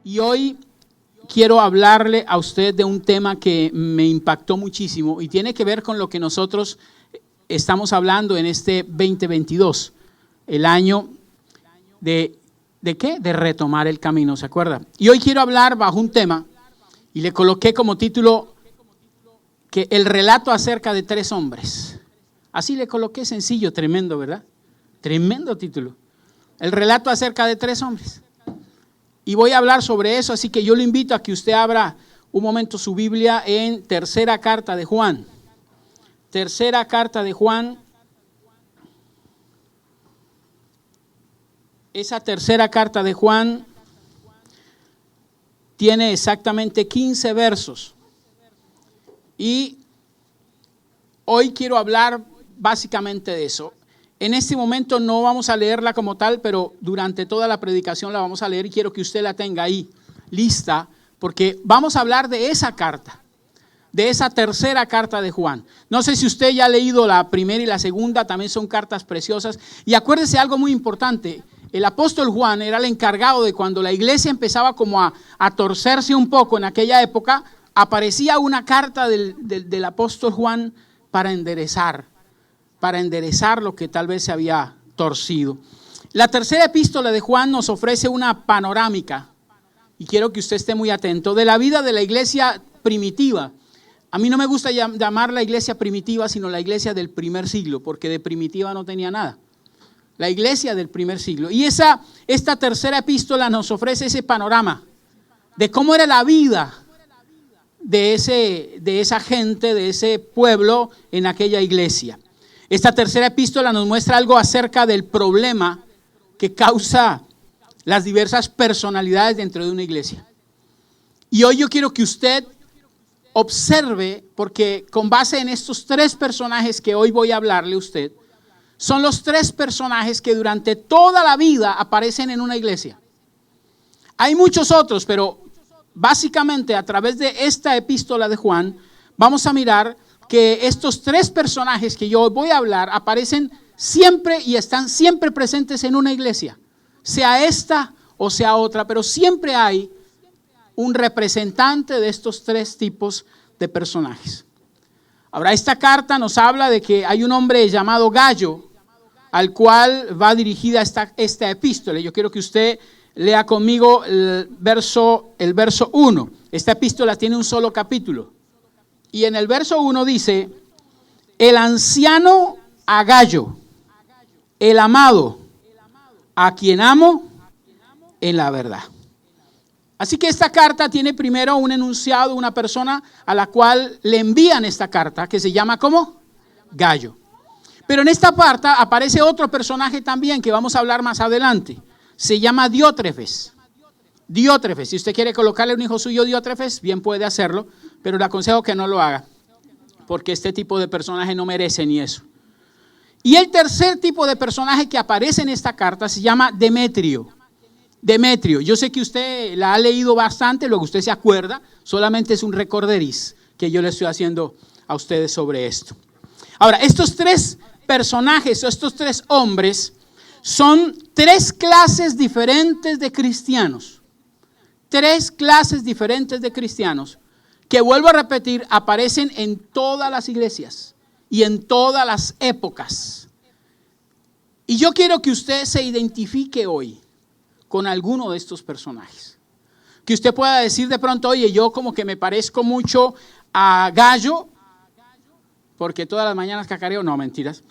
Y hoy quiero hablarle a usted de un tema que me impactó muchísimo y tiene que ver con lo que nosotros estamos hablando en este 2022, el año ¿de qué? De retomar el camino, ¿se acuerda? Y hoy quiero hablar bajo un tema y le coloqué como título que el relato acerca de tres hombres. Así le coloqué, sencillo, tremendo, ¿verdad? Tremendo título. El relato acerca de tres hombres. Y voy a hablar sobre eso, así que yo le invito a que usted abra un momento su Biblia en tercera carta de Juan. Tercera carta de Juan. Esa tercera carta de Juan tiene exactamente 15 versos. Y hoy quiero hablar básicamente de eso. En este momento no vamos a leerla como tal, pero durante toda la predicación la vamos a leer y quiero que usted la tenga ahí lista, porque vamos a hablar de esa carta, de esa tercera carta de Juan. No sé si usted ya ha leído la primera y la segunda, también son cartas preciosas. Y acuérdese algo muy importante, el apóstol Juan era el encargado de cuando la iglesia empezaba como a torcerse un poco en aquella época, aparecía una carta del apóstol Juan para enderezar lo que tal vez se había torcido. La tercera epístola de Juan nos ofrece una panorámica, y quiero que usted esté muy atento, de la vida de la iglesia primitiva. A mí no me gusta llamar la iglesia primitiva, sino la iglesia del primer siglo, porque de primitiva no tenía nada. La iglesia del primer siglo. Y esta tercera epístola nos ofrece ese panorama de cómo era la vida de esa gente, de ese pueblo en aquella iglesia. Esta tercera epístola nos muestra algo acerca del problema que causa las diversas personalidades dentro de una iglesia. Y hoy yo quiero que usted observe, porque con base en estos tres personajes que hoy voy a hablarle a usted, son los tres personajes que durante toda la vida aparecen en una iglesia. Hay muchos otros, pero básicamente a través de esta epístola de Juan vamos a mirar que estos tres personajes que yo voy a hablar aparecen siempre y están siempre presentes en una iglesia, sea esta o sea otra, pero siempre hay un representante de estos tres tipos de personajes. Ahora, esta carta nos habla de que hay un hombre llamado Gallo, al cual va dirigida esta epístola. Yo quiero que usted lea conmigo el verso 1. Esta epístola tiene un solo capítulo. Y en el verso 1 dice: el anciano a Gallo, el amado, a quien amo en la verdad. Así que esta carta tiene primero un enunciado, una persona a la cual le envían esta carta, que se llama ¿cómo? Gallo. Pero en esta parte aparece otro personaje también que vamos a hablar más adelante. Se llama Diótrefes. Diótrefes, si usted quiere colocarle un hijo suyo Diótrefes, bien puede hacerlo, pero le aconsejo que no lo haga, porque este tipo de personaje no merece ni eso. Y el tercer tipo de personaje que aparece en esta carta se llama Demetrio. Demetrio, yo sé que usted la ha leído bastante, luego usted se acuerda, solamente es un recorderis que yo le estoy haciendo a ustedes sobre esto. Ahora, estos tres personajes o estos tres hombres son tres clases diferentes de cristianos. Tres clases diferentes de cristianos que, vuelvo a repetir, aparecen en todas las iglesias y en todas las épocas. Y yo quiero que usted se identifique hoy con alguno de estos personajes. Que usted pueda decir de pronto: oye, yo como que me parezco mucho a Gallo, porque todas las mañanas cacareo. No, mentiras.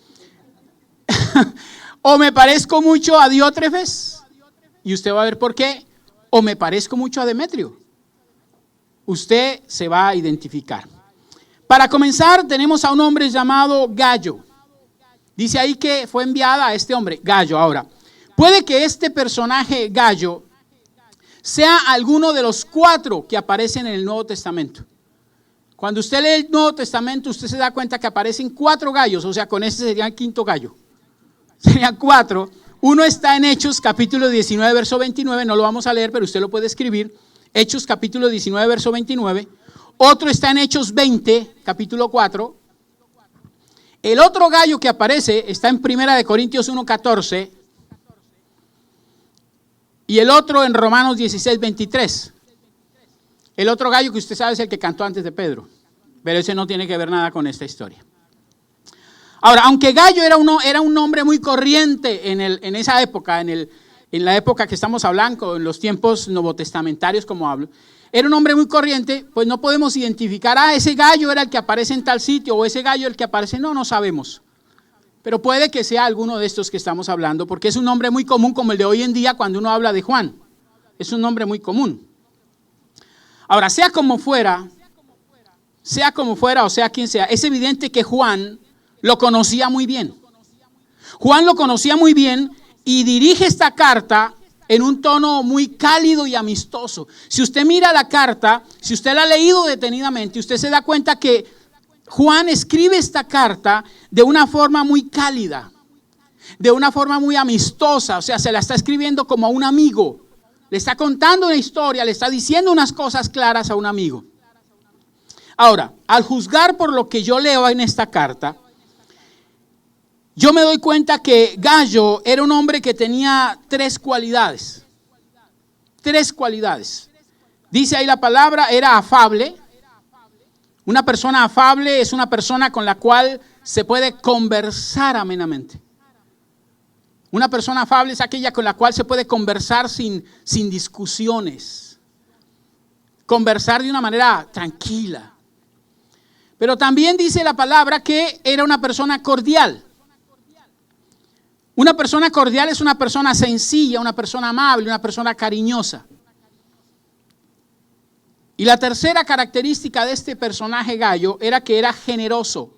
O me parezco mucho a Diótrefes, y usted va a ver por qué. O me parezco mucho a Demetrio. Usted se va a identificar. Para comenzar, tenemos a un hombre llamado Gallo. Dice ahí que fue enviada a este hombre, Gallo. Ahora, puede que este personaje Gallo sea alguno de los cuatro que aparecen en el Nuevo Testamento. Cuando usted lee el Nuevo Testamento, usted se da cuenta que aparecen cuatro gallos, o sea, con ese sería el quinto gallo. Serían cuatro. Uno está en Hechos capítulo 19, verso 29, no lo vamos a leer, pero usted lo puede escribir. Hechos capítulo 19, verso 29. Otro está en Hechos 20, capítulo 4. El otro gallo que aparece está en Primera de Corintios 1, 14. Y el otro en Romanos 16:23. El otro gallo que usted sabe es el que cantó antes de Pedro, pero ese no tiene que ver nada con esta historia. Ahora, aunque Gallo era un nombre muy corriente en esa época, en la época que estamos hablando, en los tiempos novotestamentarios como hablo, era un nombre muy corriente, pues no podemos identificar, ese gallo era el que aparece en tal sitio o ese gallo el que aparece, no sabemos. Pero puede que sea alguno de estos que estamos hablando, porque es un nombre muy común como el de hoy en día cuando uno habla de Juan. Es un nombre muy común. Ahora, sea como fuera o sea quien sea, es evidente que Juan lo conocía muy bien. Juan lo conocía muy bien y dirige esta carta en un tono muy cálido y amistoso. Si usted mira la carta, si usted la ha leído detenidamente, usted se da cuenta que Juan escribe esta carta de una forma muy cálida, de una forma muy amistosa, o sea, se la está escribiendo como a un amigo. Le está contando una historia, le está diciendo unas cosas claras a un amigo. Ahora, al juzgar por lo que yo leo en esta carta, yo me doy cuenta que Gallo era un hombre que tenía tres cualidades. Tres cualidades. Dice ahí la palabra, era afable. Una persona afable es una persona con la cual se puede conversar amenamente. Una persona afable es aquella con la cual se puede conversar sin discusiones. Conversar de una manera tranquila. Pero también dice la palabra que era una persona cordial. Una persona cordial es una persona sencilla, una persona amable, una persona cariñosa. Y la tercera característica de este personaje Gallo era que era generoso.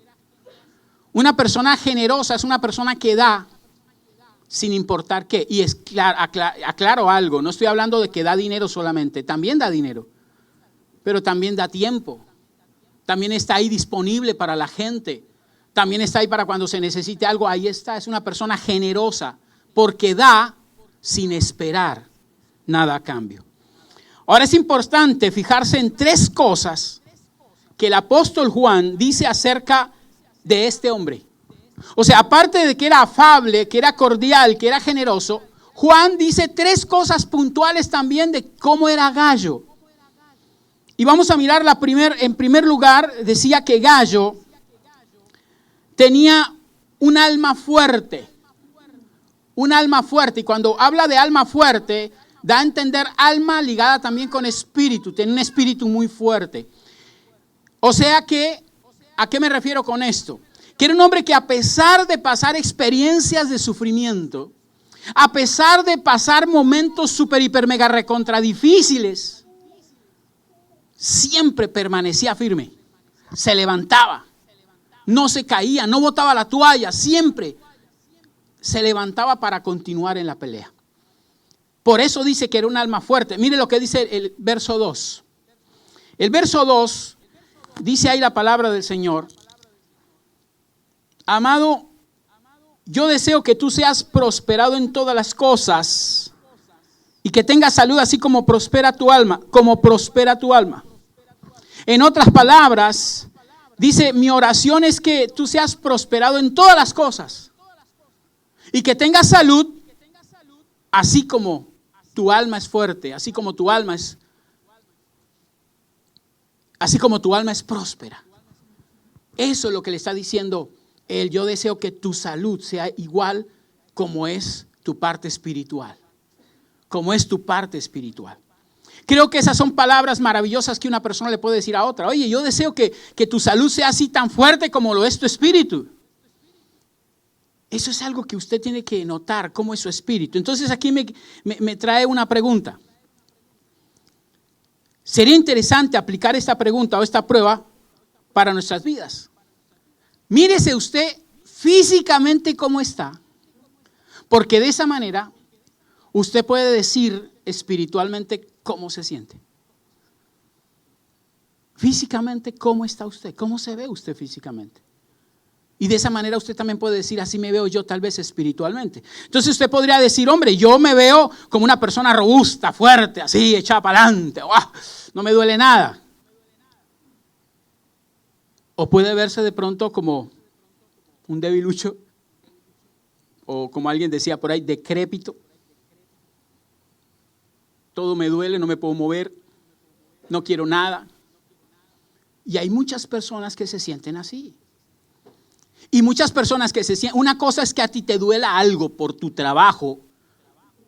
Una persona generosa es una persona que da sin importar qué. Y es aclaro algo, no estoy hablando de que da dinero solamente, también da dinero, pero también da tiempo. También está ahí disponible para la gente. También está ahí para cuando se necesite algo. Ahí está, es una persona generosa porque da sin esperar nada a cambio. Ahora es importante fijarse en tres cosas que el apóstol Juan dice acerca de este hombre. O sea, aparte de que era afable, que era cordial, que era generoso, Juan dice tres cosas puntuales también de cómo era Gallo. Y vamos a mirar en primer lugar, decía que Gallo tenía un alma fuerte. Un alma fuerte. Y cuando habla de alma fuerte, da a entender alma ligada también con espíritu. Tiene un espíritu muy fuerte. O sea que, ¿a qué me refiero con esto? Que era un hombre que a pesar de pasar experiencias de sufrimiento, a pesar de pasar momentos súper, hiper, mega, recontra difíciles, siempre permanecía firme. Se levantaba. No se caía, no botaba la toalla, siempre se levantaba para continuar en la pelea. Por eso dice que era un alma fuerte. Mire lo que dice el verso 2. El verso 2 dice ahí la palabra del Señor. Amado, yo deseo que tú seas prosperado en todas las cosas y que tengas salud así como prospera tu alma, En otras palabras, dice, mi oración es que tú seas prosperado en todas las cosas y que tengas salud, así como tu alma es fuerte, así como tu alma es próspera. Eso es lo que le está diciendo él. Yo deseo que tu salud sea igual como es tu parte espiritual. Creo que esas son palabras maravillosas que una persona le puede decir a otra. Oye, yo deseo que tu salud sea así tan fuerte como lo es tu espíritu. Eso es algo que usted tiene que notar, cómo es su espíritu. Entonces aquí me trae una pregunta. Sería interesante aplicar esta pregunta o esta prueba para nuestras vidas. Mírese usted físicamente cómo está, porque de esa manera usted puede decir espiritualmente cómo se siente. Físicamente, ¿cómo está usted? ¿Cómo se ve usted físicamente? Y de esa manera usted también puede decir, así me veo yo tal vez espiritualmente. Entonces usted podría decir, hombre, yo me veo como una persona robusta, fuerte, así, echada para adelante. ¡Wow! No me duele nada. O puede verse de pronto como un debilucho, o como alguien decía por ahí, decrépito. todo me duele, no me puedo mover, no quiero nada. Y hay muchas personas que se sienten así. Y muchas personas que se sienten, una cosa es que a ti te duela algo por tu trabajo,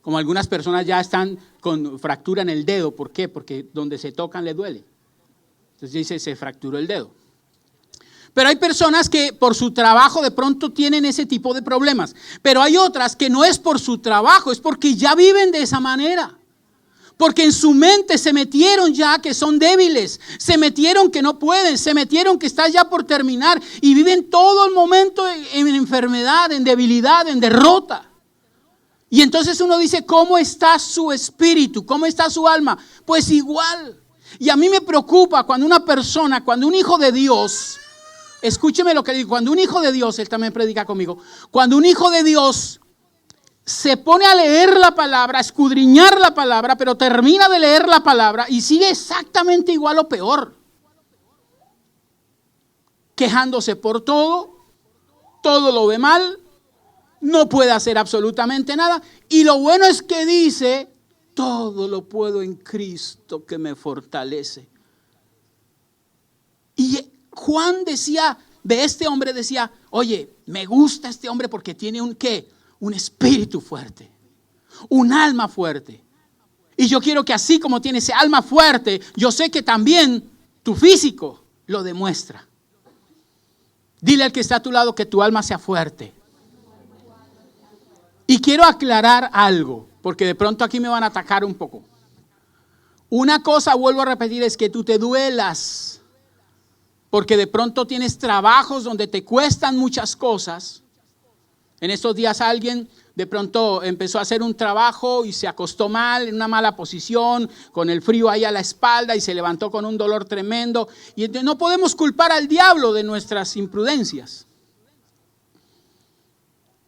como algunas personas ya están con fractura en el dedo. ¿Por qué? Porque donde se tocan le duele. Entonces dice, se fracturó el dedo. Pero hay personas que por su trabajo de pronto tienen ese tipo de problemas. Pero hay otras que no es por su trabajo, es porque ya viven de esa manera. Porque en su mente se metieron ya que son débiles, se metieron que no pueden, se metieron que está ya por terminar y viven todo el momento en enfermedad, en debilidad, en derrota. Y entonces uno dice, ¿cómo está su espíritu? ¿Cómo está su alma? Pues igual. Y a mí me preocupa cuando una persona, cuando un hijo de Dios, escúcheme lo que digo, cuando un hijo de Dios, él también predica conmigo, cuando un hijo de Dios se pone a leer la palabra, a escudriñar la palabra, pero termina de leer la palabra y sigue exactamente igual o peor. Quejándose por todo, todo lo ve mal, no puede hacer absolutamente nada. Y lo bueno es que dice, todo lo puedo en Cristo que me fortalece. Y Juan decía, de este hombre decía, oye, me gusta este hombre porque tiene un ¿qué? Un espíritu fuerte, un alma fuerte. Y yo quiero que así como tiene ese alma fuerte, yo sé que también tu físico lo demuestra. Dile al que está a tu lado que tu alma sea fuerte. Y quiero aclarar algo, porque de pronto aquí me van a atacar un poco. Una cosa, vuelvo a repetir, es que tú te duelas, porque de pronto tienes trabajos donde te cuestan muchas cosas. En estos días alguien de pronto empezó a hacer un trabajo y se acostó mal, en una mala posición, con el frío ahí a la espalda y se levantó con un dolor tremendo. Y no podemos culpar al diablo de nuestras imprudencias.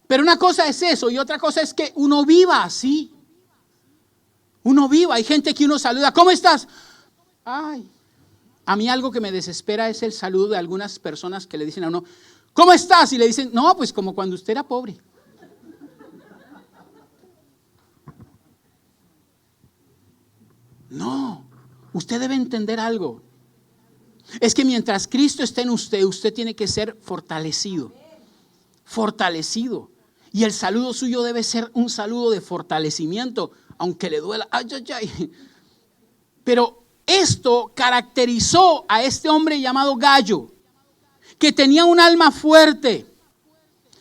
Pero una cosa es eso y otra cosa es que uno viva así. Uno viva, hay gente que uno saluda, ¿cómo estás? Ay, a mí algo que me desespera es el saludo de algunas personas que le dicen a uno, ¿cómo estás? Y le dicen, no, pues como cuando usted era pobre. No, usted debe entender algo. Es que mientras Cristo esté en usted, usted tiene que ser fortalecido. Fortalecido. Y el saludo suyo debe ser un saludo de fortalecimiento, aunque le duela. Ay, ay, ay. Pero esto caracterizó a este hombre llamado Gallo, que tenía un alma fuerte,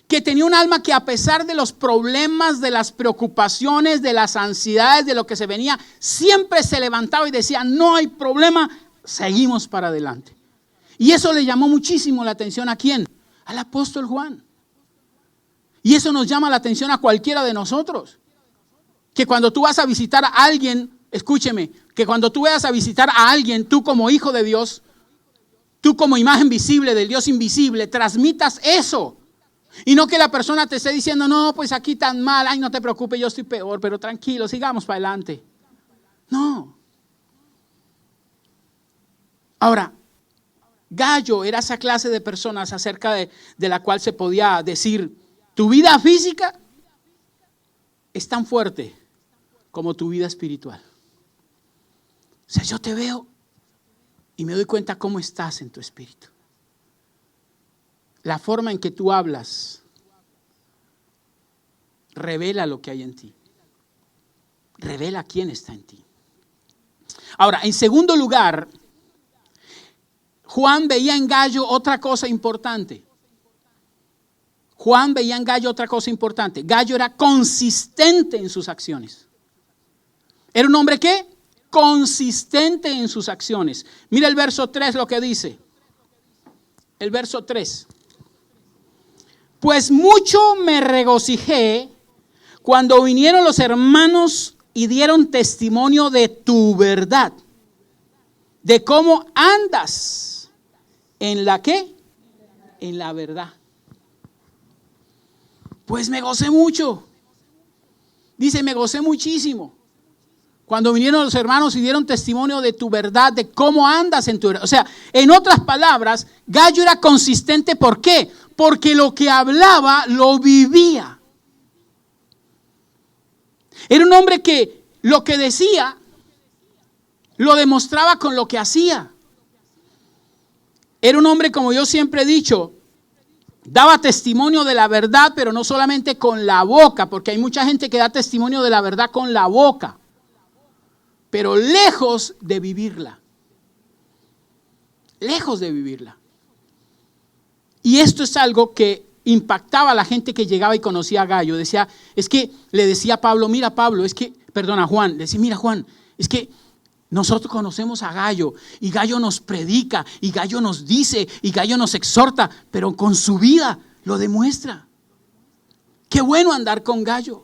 que tenía un alma que a pesar de los problemas, de las preocupaciones, de las ansiedades, de lo que se venía, siempre se levantaba y decía, no hay problema, seguimos para adelante. Y eso le llamó muchísimo la atención ¿a quién? Al apóstol Juan. Y eso nos llama la atención a cualquiera de nosotros. Que cuando tú vas a visitar a alguien, escúcheme, que cuando tú vayas a visitar a alguien, tú como hijo de Dios, tú como imagen visible del Dios invisible, transmitas eso. Y no que la persona te esté diciendo, no, pues aquí tan mal, ay, no te preocupes, yo estoy peor, pero tranquilo, sigamos para adelante. No. Ahora, Gallo era esa clase de personas acerca de la cual se podía decir, tu vida física es tan fuerte como tu vida espiritual. O sea, yo te veo y me doy cuenta cómo estás en tu espíritu. La forma en que tú hablas revela lo que hay en ti. Revela quién está en ti. Ahora, en segundo lugar, Juan veía en Gallo otra cosa importante. Juan veía en Gallo otra cosa importante. Gallo era consistente en sus acciones. ¿Era un hombre qué? Consistente en sus acciones. Mira el verso 3 lo que dice. El verso 3. Pues mucho me regocijé cuando vinieron los hermanos y dieron testimonio de tu verdad. De cómo andas. ¿En la qué? En la verdad. Pues me gocé mucho. Dice, me gocé muchísimo. Cuando vinieron los hermanos y dieron testimonio de tu verdad, de cómo andas en tu verdad. O sea, en otras palabras, Gallo era consistente. ¿Por qué? Porque lo que hablaba lo vivía. Era un hombre que lo que decía Lo demostraba con lo que hacía. Era un hombre, como yo siempre he dicho, daba testimonio de la verdad, pero no solamente con la boca, porque hay mucha gente que da testimonio de la verdad con la boca, pero lejos de vivirla. Lejos de vivirla. Y esto es algo que impactaba a la gente que llegaba y conocía a Gallo. Decía, es que le decía a Pablo, mira Pablo, es que, perdona Juan, le decía, mira Juan, es que nosotros conocemos a Gallo y Gallo nos predica y Gallo nos dice y Gallo nos exhorta, pero con su vida lo demuestra. Qué bueno andar con Gallo.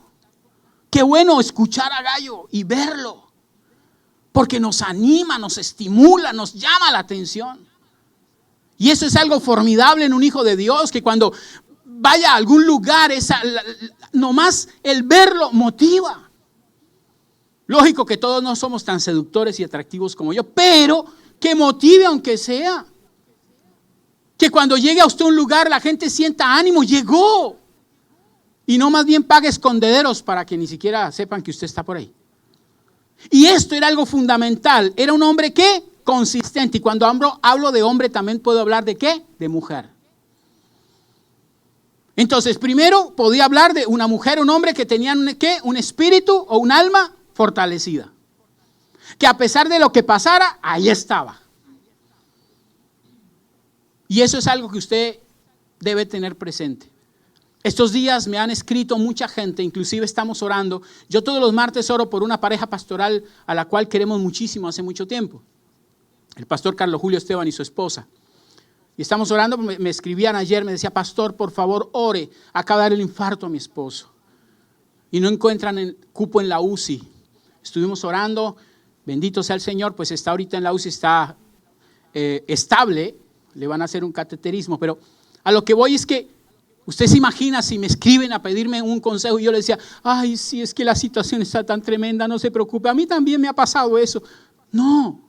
Qué bueno escuchar a Gallo y verlo. Porque nos anima, nos estimula, nos llama la atención. Y eso es algo formidable en un hijo de Dios, que cuando vaya a algún lugar, nomás el verlo motiva. Lógico que todos no somos tan seductores y atractivos como yo, pero que motive aunque sea. Que cuando llegue a usted a un lugar la gente sienta ánimo, llegó. Y no más bien pague escondederos para que ni siquiera sepan que usted está por ahí. Y esto era algo fundamental. Era un hombre que consistente. Y cuando hablo de hombre también puedo hablar de ¿qué? De mujer. Entonces primero podía hablar de una mujer, un hombre que tenían ¿qué? Un espíritu o un alma fortalecida, que a pesar de lo que pasara, ahí estaba. Y eso es algo que usted debe tener presente. Estos días me han escrito mucha gente, inclusive estamos orando. Yo todos los martes oro por una pareja pastoral a la cual queremos muchísimo hace mucho tiempo. El pastor Carlos Julio Esteban y su esposa. Y estamos orando, me escribían ayer, me decía, pastor, por favor, ore. Acaba de dar el infarto a mi esposo. Y no encuentran el cupo en la UCI. Estuvimos orando, bendito sea el Señor, pues está ahorita en la UCI, está estable, le van a hacer un cateterismo, pero a lo que voy es que usted se imagina si me escriben a pedirme un consejo y yo le decía, ay, sí, es que la situación está tan tremenda, no se preocupe, a mí también me ha pasado eso. No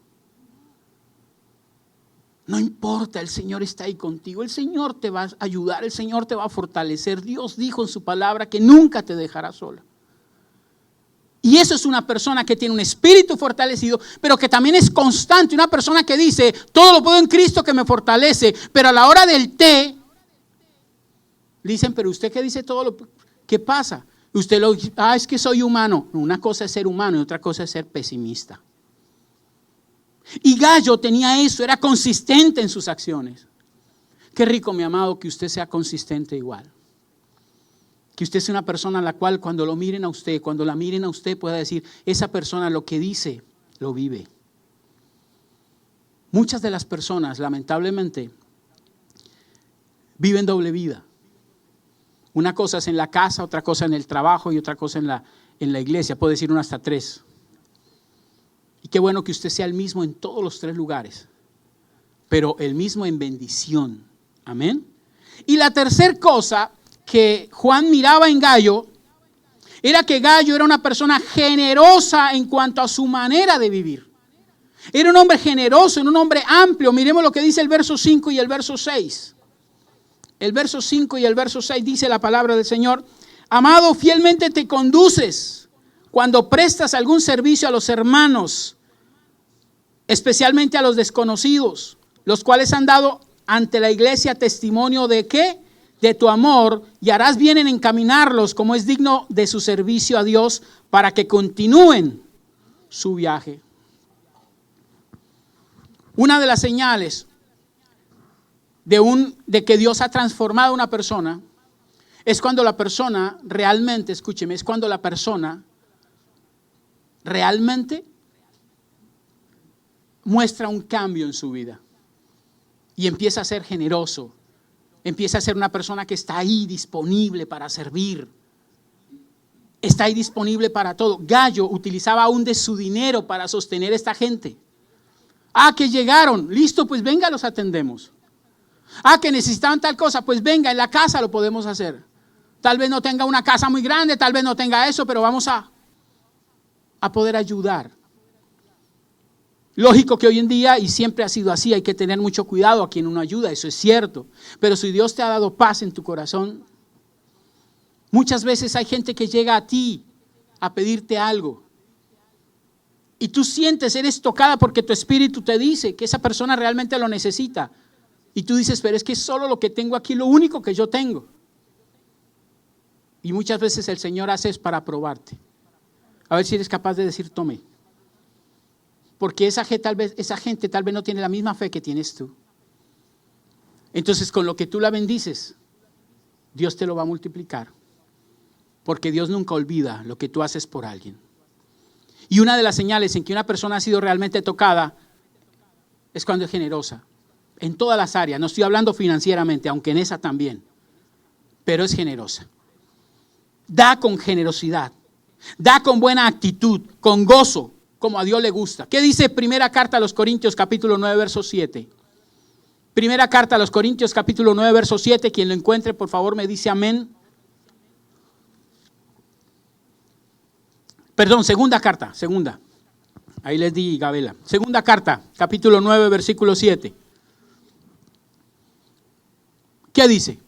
importa, el Señor está ahí contigo, el Señor te va a ayudar, el Señor te va a fortalecer. Dios dijo en su palabra que nunca te dejará sola. Y eso es una persona que tiene un espíritu fortalecido, pero que también es constante. Una persona que dice, todo lo puedo en Cristo que me fortalece. Pero a la hora del té, dicen, pero usted que dice todo lo... ¿Qué pasa? Usted lo dice, es que soy humano. Una cosa es ser humano y otra cosa es ser pesimista. Y Gallo tenía eso, era consistente en sus acciones. Qué rico, mi amado, que usted sea consistente igual. Que usted sea una persona a la cual cuando lo miren a usted, cuando la miren a usted pueda decir, esa persona lo que dice, lo vive. Muchas de las personas, lamentablemente, viven doble vida. Una cosa es en la casa, otra cosa en el trabajo y otra cosa en la iglesia. Puedo decir una hasta 3. Y qué bueno que usted sea el mismo en todos los 3 lugares, pero el mismo en bendición. Amén. Y la tercera cosa que Juan miraba en Gallo era que Gallo era una persona generosa en cuanto a su manera de vivir. Era un hombre generoso, era un hombre amplio. Miremos lo que dice el verso 5 y el verso 6. El verso 5 y el verso 6 dice la palabra del Señor: amado, fielmente te conduces cuando prestas algún servicio a los hermanos, especialmente a los desconocidos, los cuales han dado ante la iglesia testimonio de ¿qué? De tu amor, y harás bien en encaminarlos como es digno de su servicio a Dios para que continúen su viaje. Una de las señales de que Dios ha transformado a una persona es cuando la persona realmente, escúcheme, es cuando la persona realmente muestra un cambio en su vida y empieza a ser generoso, empieza a ser una persona que está ahí disponible para servir, está ahí disponible para todo. Gallo utilizaba aún de su dinero para sostener a esta gente. Que llegaron, listo, pues venga, los atendemos. Que necesitaban tal cosa, pues venga, en la casa lo podemos hacer. Tal vez no tenga una casa muy grande, tal vez no tenga eso, pero vamos a poder ayudar. Lógico que hoy en día, y siempre ha sido así, hay que tener mucho cuidado a quien uno ayuda, eso es cierto. Pero si Dios te ha dado paz en tu corazón, muchas veces hay gente que llega a ti a pedirte algo. y tú sientes, eres tocada porque tu espíritu te dice que esa persona realmente lo necesita. Y tú dices, pero es que solo lo que tengo aquí, lo único que yo tengo. Y muchas veces el Señor hace es para probarte. A ver si eres capaz de decir, tome. Porque esa gente tal vez no tiene la misma fe que tienes tú. Entonces, con lo que tú la bendices, Dios te lo va a multiplicar. Porque Dios nunca olvida lo que tú haces por alguien. Y una de las señales en que una persona ha sido realmente tocada es cuando es generosa. En todas las áreas, no estoy hablando financieramente, aunque en esa también. Pero es generosa. Da con generosidad. Da con buena actitud, con gozo, como a Dios le gusta. ¿Qué dice primera carta a los Corintios capítulo 9, verso 7? Primera carta a los Corintios capítulo 9, verso 7. Quien lo encuentre, por favor, me dice amén. Perdón, segunda carta. Ahí les di Gabela. Segunda carta, capítulo 9, versículo 7. ¿Qué dice?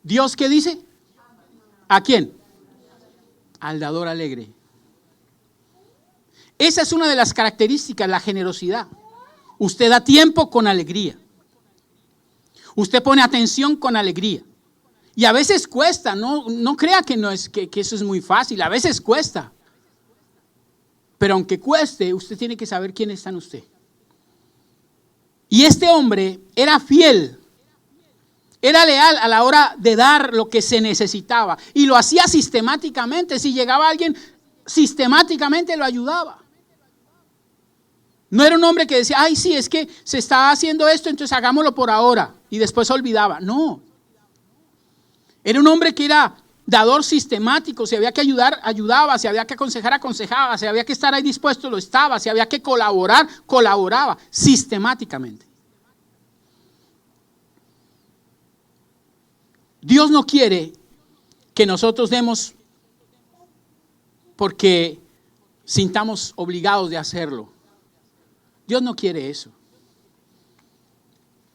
¿Dios qué dice? ¿A quién? Al dador alegre. Esa es una de las características, la generosidad. Usted da tiempo con alegría. Usted pone atención con alegría. Y a veces cuesta, no crea que eso es muy fácil, a veces cuesta. Pero aunque cueste, usted tiene que saber quién está en usted. Y este hombre era fiel, era leal a la hora de dar lo que se necesitaba. Y lo hacía sistemáticamente. Si llegaba alguien, sistemáticamente lo ayudaba. No era un hombre que decía, ay, sí, es que se está haciendo esto, entonces hagámoslo por ahora. Y después olvidaba. No. Era un hombre que era dador sistemático. Si había que ayudar, ayudaba. Si había que aconsejar, aconsejaba. Si había que estar ahí dispuesto, lo estaba. Si había que colaborar, colaboraba sistemáticamente. Dios no quiere que nosotros demos porque sintamos obligados de hacerlo. Dios no quiere eso.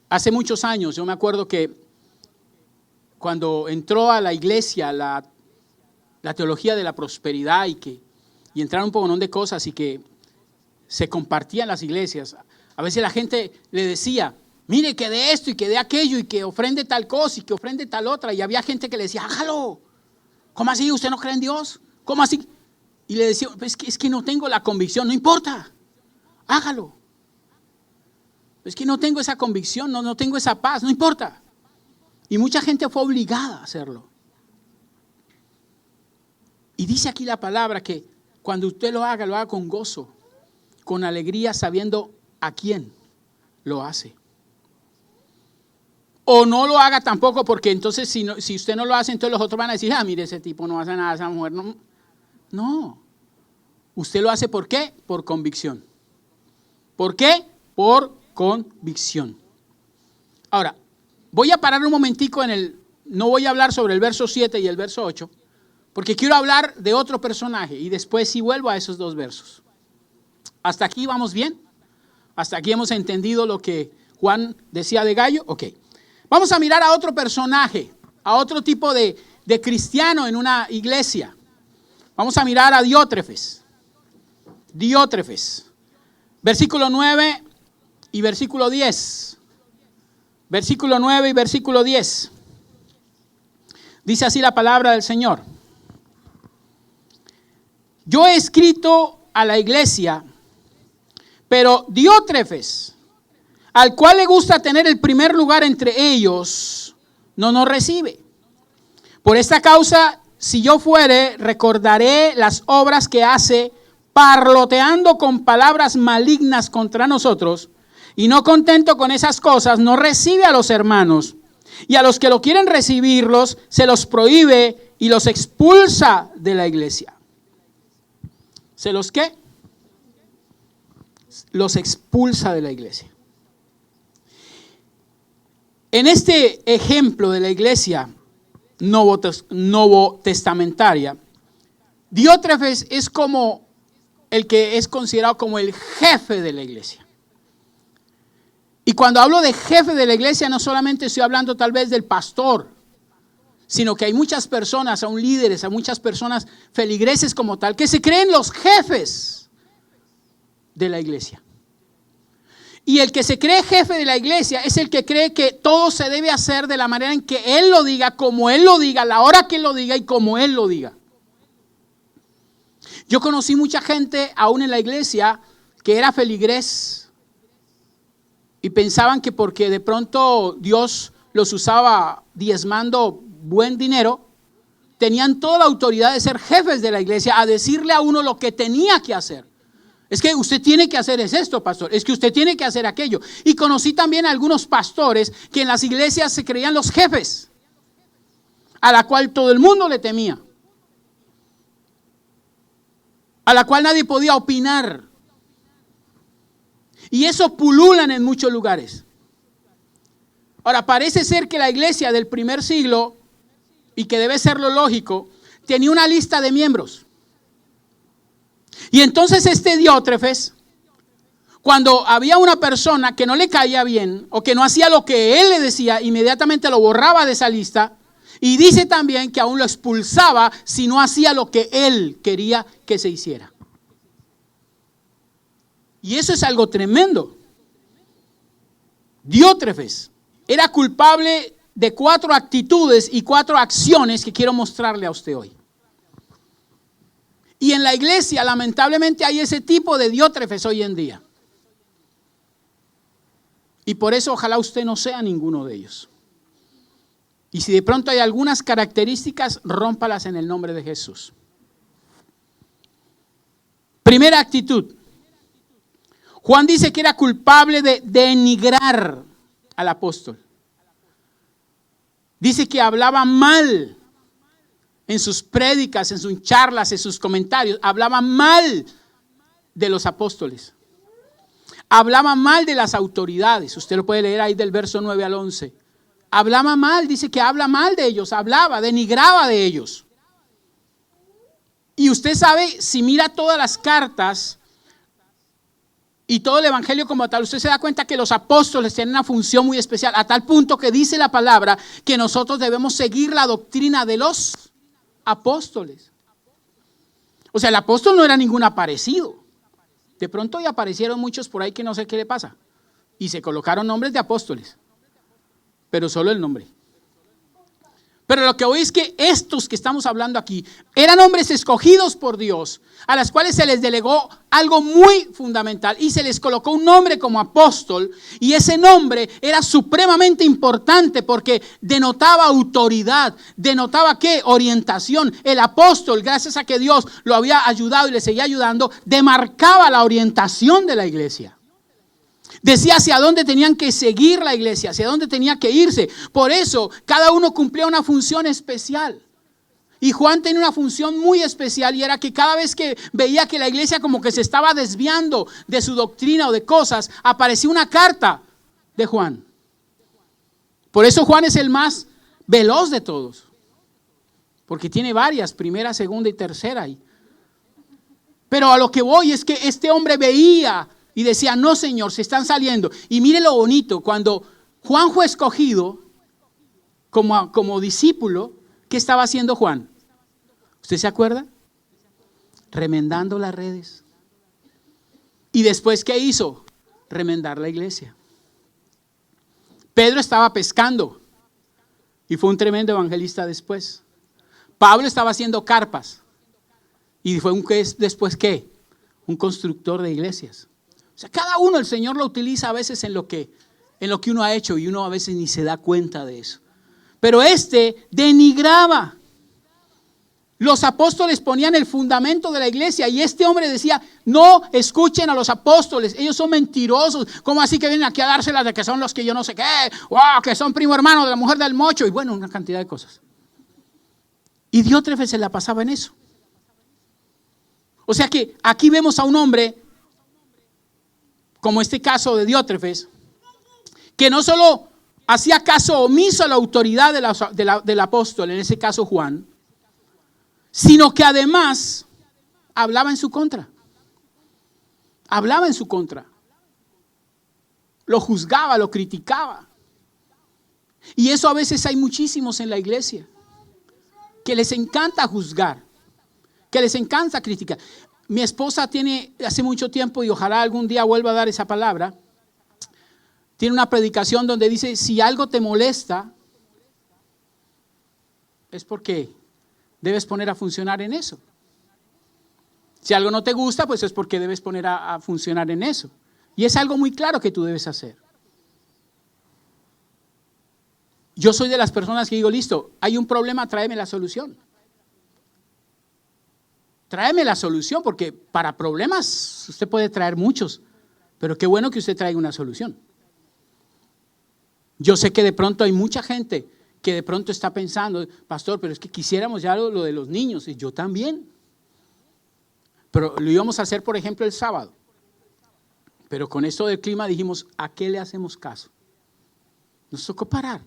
Hace muchos años, yo me acuerdo que cuando entró a la iglesia la teología de la prosperidad y entraron un poco de cosas y que se compartían las iglesias, a veces la gente le decía, mire que de esto y que de aquello y que ofrende tal cosa y que ofrende tal otra. Y había gente que le decía, hágalo. ¿Cómo así? ¿Usted no cree en Dios? ¿Cómo así? Y le decía, es que no tengo la convicción. No importa, hágalo. Es que no tengo esa convicción, no tengo esa paz, no importa. Y mucha gente fue obligada a hacerlo. Y dice aquí la palabra que cuando usted lo haga con gozo, con alegría, sabiendo a quién lo hace. O no lo haga tampoco porque entonces si usted no lo hace, entonces los otros van a decir, mire, ese tipo no hace nada, esa mujer no. No. Usted lo hace ¿por qué? Por convicción. ¿Por qué? Por convicción. Ahora, voy a parar un momentico no voy a hablar sobre el verso 7 y el verso 8, porque quiero hablar de otro personaje y después sí vuelvo a esos dos versos. ¿Hasta aquí vamos bien? ¿Hasta aquí hemos entendido lo que Juan decía de Gallo? Ok. Vamos a mirar a otro personaje, a otro tipo de cristiano en una iglesia. Vamos a mirar a Diótrefes. Diótrefes. Versículo 9 y versículo 10. Versículo 9 y versículo 10. Dice así la palabra del Señor. Yo he escrito a la iglesia, pero Diótrefes, al cual le gusta tener el primer lugar entre ellos, no nos recibe. Por esta causa, si yo fuere, recordaré las obras que hace, parloteando con palabras malignas contra nosotros, y no contento con esas cosas, no recibe a los hermanos, y a los que lo quieren recibirlos, se los prohíbe y los expulsa de la iglesia. ¿Se los qué? Los expulsa de la iglesia. En este ejemplo de la iglesia novotestamentaria, Diótrefes es como el que es considerado como el jefe de la iglesia. Y cuando hablo de jefe de la iglesia, no solamente estoy hablando tal vez del pastor, sino que hay muchas personas, aún líderes, a muchas personas feligreses como tal, que se creen los jefes de la iglesia. Y el que se cree jefe de la iglesia es el que cree que todo se debe hacer de la manera en que él lo diga, como él lo diga, a la hora que él lo diga y como él lo diga. Yo conocí mucha gente, aún en la iglesia, que era feligrés y pensaban que porque de pronto Dios los usaba diezmando buen dinero, tenían toda la autoridad de ser jefes de la iglesia, a decirle a uno lo que tenía que hacer. Es que usted tiene que hacer esto, pastor. Es que usted tiene que hacer aquello. Y conocí también a algunos pastores que en las iglesias se creían los jefes, a la cual todo el mundo le temía, a la cual nadie podía opinar. Y eso pululan en muchos lugares. Ahora, parece ser que la iglesia del primer siglo, y que debe ser lo lógico, tenía una lista de miembros. Y entonces este Diótrefes, cuando había una persona que no le caía bien o que no hacía lo que él le decía, inmediatamente lo borraba de esa lista. Y dice también que aún lo expulsaba si no hacía lo que él quería que se hiciera. Y eso es algo tremendo. Diótrefes era culpable de 4 actitudes y 4 acciones que quiero mostrarle a usted hoy. Y en la iglesia, lamentablemente, hay ese tipo de Diótrefes hoy en día. Y por eso ojalá usted no sea ninguno de ellos. Y si de pronto hay algunas características, rómpalas en el nombre de Jesús. Primera actitud. Juan dice que era culpable de denigrar al apóstol. Dice que hablaba mal en sus prédicas, en sus charlas, en sus comentarios. Hablaba mal de los apóstoles. Hablaba mal de las autoridades. Usted lo puede leer ahí del verso 9 al 11. Hablaba mal, dice que habla mal de ellos. Hablaba, denigraba de ellos. Y usted sabe, si mira todas las cartas y todo el evangelio como tal, usted se da cuenta que los apóstoles tienen una función muy especial, a tal punto que dice la palabra que nosotros debemos seguir la doctrina de los apóstoles. O sea, el apóstol no era ningún aparecido. De pronto ya aparecieron muchos por ahí que no sé qué le pasa. Y se colocaron nombres de apóstoles. Pero solo el nombre. Pero lo que hoy es que estos que estamos hablando aquí eran hombres escogidos por Dios, a las cuales se les delegó algo muy fundamental y se les colocó un nombre como apóstol, y ese nombre era supremamente importante porque denotaba autoridad, denotaba ¿qué? Orientación. El apóstol, gracias a que Dios lo había ayudado y le seguía ayudando, demarcaba la orientación de la iglesia. Decía hacia dónde tenían que seguir la iglesia, hacia dónde tenía que irse. Por eso, cada uno cumplía una función especial. Y Juan tenía una función muy especial, y era que cada vez que veía que la iglesia como que se estaba desviando de su doctrina o de cosas, aparecía una carta de Juan. Por eso Juan es el más veloz de todos. Porque tiene varias, primera, segunda y tercera. Pero a lo que voy es que este hombre veía y decía, no señor, se están saliendo. Y mire lo bonito, cuando Juan fue escogido como discípulo, ¿qué estaba haciendo Juan? ¿Usted se acuerda? Remendando las redes. ¿Y después qué hizo? Remendar la iglesia. Pedro estaba pescando y fue un tremendo evangelista después. Pablo estaba haciendo carpas y fue después ¿qué? Un constructor de iglesias. O sea, cada uno el Señor lo utiliza a veces en lo que uno ha hecho, y uno a veces ni se da cuenta de eso. Pero denigraba. Los apóstoles ponían el fundamento de la iglesia, y este hombre decía, no escuchen a los apóstoles, ellos son mentirosos. ¿Cómo así que vienen aquí a dárselas de que son los que yo no sé qué? ¡Wow! Que son primo hermano de la mujer del mocho, y bueno, una cantidad de cosas. Y Diótrefes se la pasaba en eso. O sea que aquí vemos a un hombre, como este caso de Diótrefes, que no solo hacía caso omiso a la autoridad del apóstol, en ese caso Juan, sino que además hablaba en su contra. Hablaba en su contra. lo juzgaba, lo criticaba. Y eso a veces hay muchísimos en la iglesia, que les encanta juzgar, que les encanta criticar. Mi esposa tiene hace mucho tiempo, y ojalá algún día vuelva a dar esa palabra, tiene una predicación donde dice, si algo te molesta, es porque debes poner a funcionar en eso. Si algo no te gusta, pues es porque debes poner a funcionar en eso. Y es algo muy claro que tú debes hacer. Yo soy de las personas que digo, listo, hay un problema, tráeme la solución. Tráeme la solución, porque para problemas usted puede traer muchos, pero qué bueno que usted traiga una solución. Yo sé que de pronto hay mucha gente que de pronto está pensando, pastor, pero es que quisiéramos ya lo de los niños, y yo también. Pero lo íbamos a hacer, por ejemplo, el sábado. Pero con esto del clima dijimos, ¿a qué le hacemos caso? Nos tocó parar.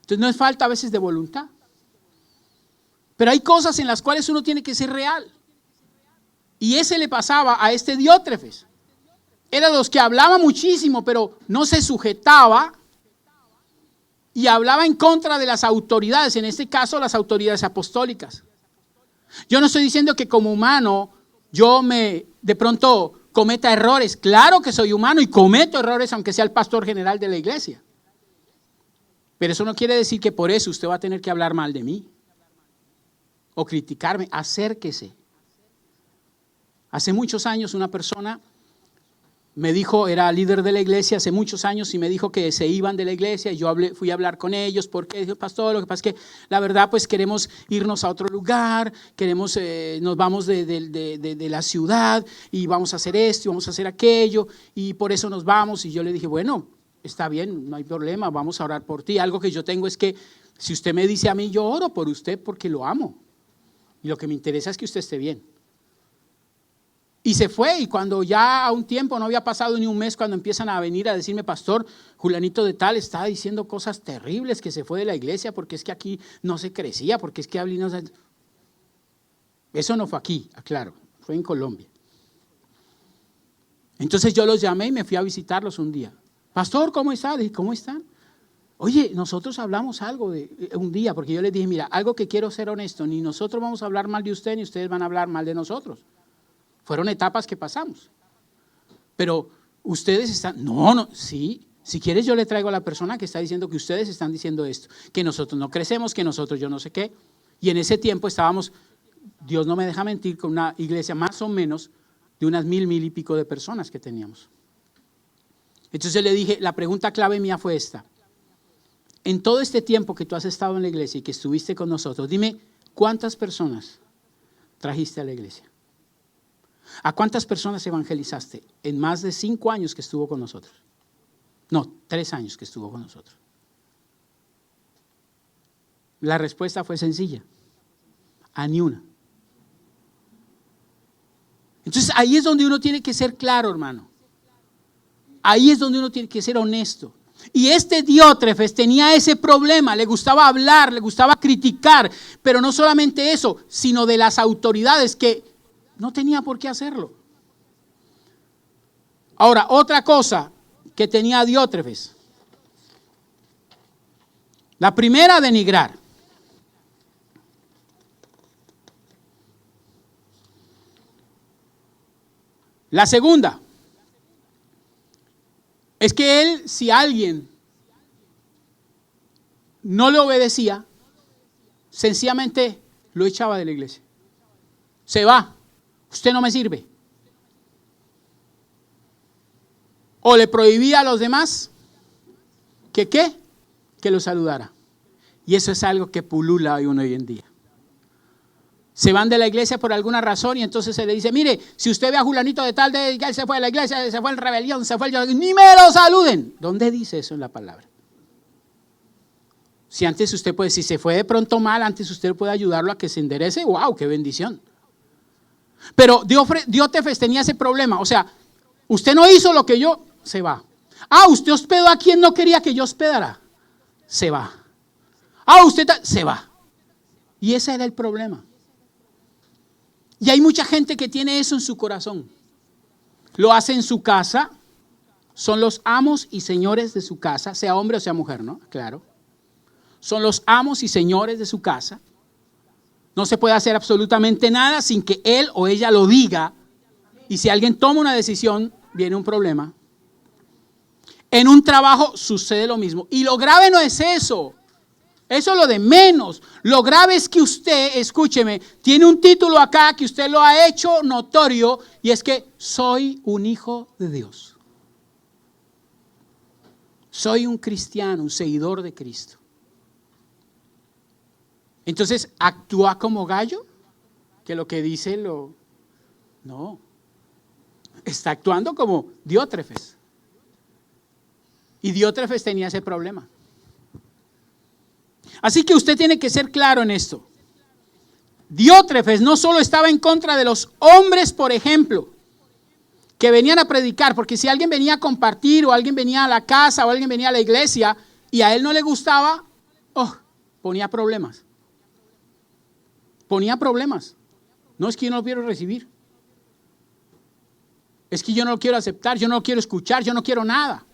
Entonces no es falta a veces de voluntad. Pero hay cosas en las cuales uno tiene que ser real. Y ese le pasaba a este Diótrefes. Era de los que hablaba muchísimo, pero no se sujetaba y hablaba en contra de las autoridades, en este caso las autoridades apostólicas. Yo no estoy diciendo que como humano yo de pronto cometa errores. Claro que soy humano y cometo errores aunque sea el pastor general de la iglesia. Pero eso no quiere decir que por eso usted va a tener que hablar mal de mí o criticarme. Acérquese. Hace muchos años una persona me dijo, era líder de la iglesia hace muchos años, y me dijo que se iban de la iglesia. Y yo fui a hablar con ellos porque dijo, pastor, lo que pasa es que la verdad pues queremos irnos a otro lugar, nos vamos de la ciudad y vamos a hacer esto y vamos a hacer aquello y por eso nos vamos. Y yo le dije, bueno, está bien, no hay problema, vamos a orar por ti. Algo que yo tengo es que si usted me dice a mí, yo oro por usted porque lo amo y lo que me interesa es que usted esté bien. Y se fue, y cuando ya a un tiempo, no había pasado ni un mes, cuando empiezan a venir a decirme, pastor, Julianito de tal está diciendo cosas terribles, que se fue de la iglesia porque es que aquí no se crecía, porque es que no se... Eso no fue aquí, aclaro, fue en Colombia. Entonces yo los llamé y me fui a visitarlos un día. Pastor, ¿cómo está? Dije, ¿cómo están? Oye, nosotros hablamos algo de un día, porque yo les dije, mira, algo que quiero ser honesto, ni nosotros vamos a hablar mal de usted, ni ustedes van a hablar mal de nosotros. Fueron etapas que pasamos. Pero ustedes están, sí, si quieres yo le traigo a la persona que está diciendo que ustedes están diciendo esto, que nosotros no crecemos, que nosotros yo no sé qué. Y en ese tiempo estábamos, Dios no me deja mentir, con una iglesia más o menos de unas 1000 y pico de personas que teníamos. Entonces le dije, la pregunta clave mía fue esta. En todo este tiempo que tú has estado en la iglesia y que estuviste con nosotros, dime, ¿cuántas personas trajiste a la iglesia? ¿A cuántas personas evangelizaste en más de 5 años que estuvo con nosotros? No, 3 años que estuvo con nosotros. La respuesta fue sencilla. A ni una. Entonces ahí es donde uno tiene que ser claro, hermano. Ahí es donde uno tiene que ser honesto. Y este Diótrefes tenía ese problema, le gustaba hablar, le gustaba criticar, pero no solamente eso, sino de las autoridades que no tenía por qué hacerlo. Ahora, otra cosa que tenía Diótrefes. La primera, denigrar. La segunda, es que él, si alguien no le obedecía, sencillamente lo echaba de la iglesia. Se va. Usted no me sirve. O le prohibía a los demás que lo saludara. Y eso es algo que pulula hoy en día. Se van de la iglesia por alguna razón y entonces se le dice, mire, si usted ve a Julianito de tal, él se fue de la iglesia, se fue en rebelión, ni me lo saluden. ¿Dónde dice eso en la palabra? Si antes usted puede, si se fue de pronto mal, antes usted puede ayudarlo a que se enderece, wow, qué bendición. Pero Diótrefes tenía ese problema, o sea, usted no hizo lo que yo, se va. Usted hospedó a quien no quería que yo hospedara, se va. Usted se va. Y ese era el problema. Y hay mucha gente que tiene eso en su corazón. Lo hace en su casa, son los amos y señores de su casa, sea hombre o sea mujer, ¿no? Claro. Son los amos y señores de su casa. No se puede hacer absolutamente nada sin que él o ella lo diga. Y si alguien toma una decisión, viene un problema. En un trabajo sucede lo mismo. Y lo grave no es eso. Eso es lo de menos. Lo grave es que usted, escúcheme, tiene un título acá que usted lo ha hecho notorio y es que soy un hijo de Dios. Soy un cristiano, un seguidor de Cristo. Entonces, ¿actúa como gallo? Que lo que dice lo... No. Está actuando como Diótrefes. Y Diótrefes tenía ese problema. Así que usted tiene que ser claro en esto. Diótrefes no solo estaba en contra de los hombres, por ejemplo, que venían a predicar, porque si alguien venía a compartir o alguien venía a la casa o alguien venía a la iglesia y a él no le gustaba, ponía problemas. Ponía problemas. No es que yo no lo quiero recibir. Es que yo no lo quiero aceptar, yo no lo quiero escuchar, yo no quiero nada.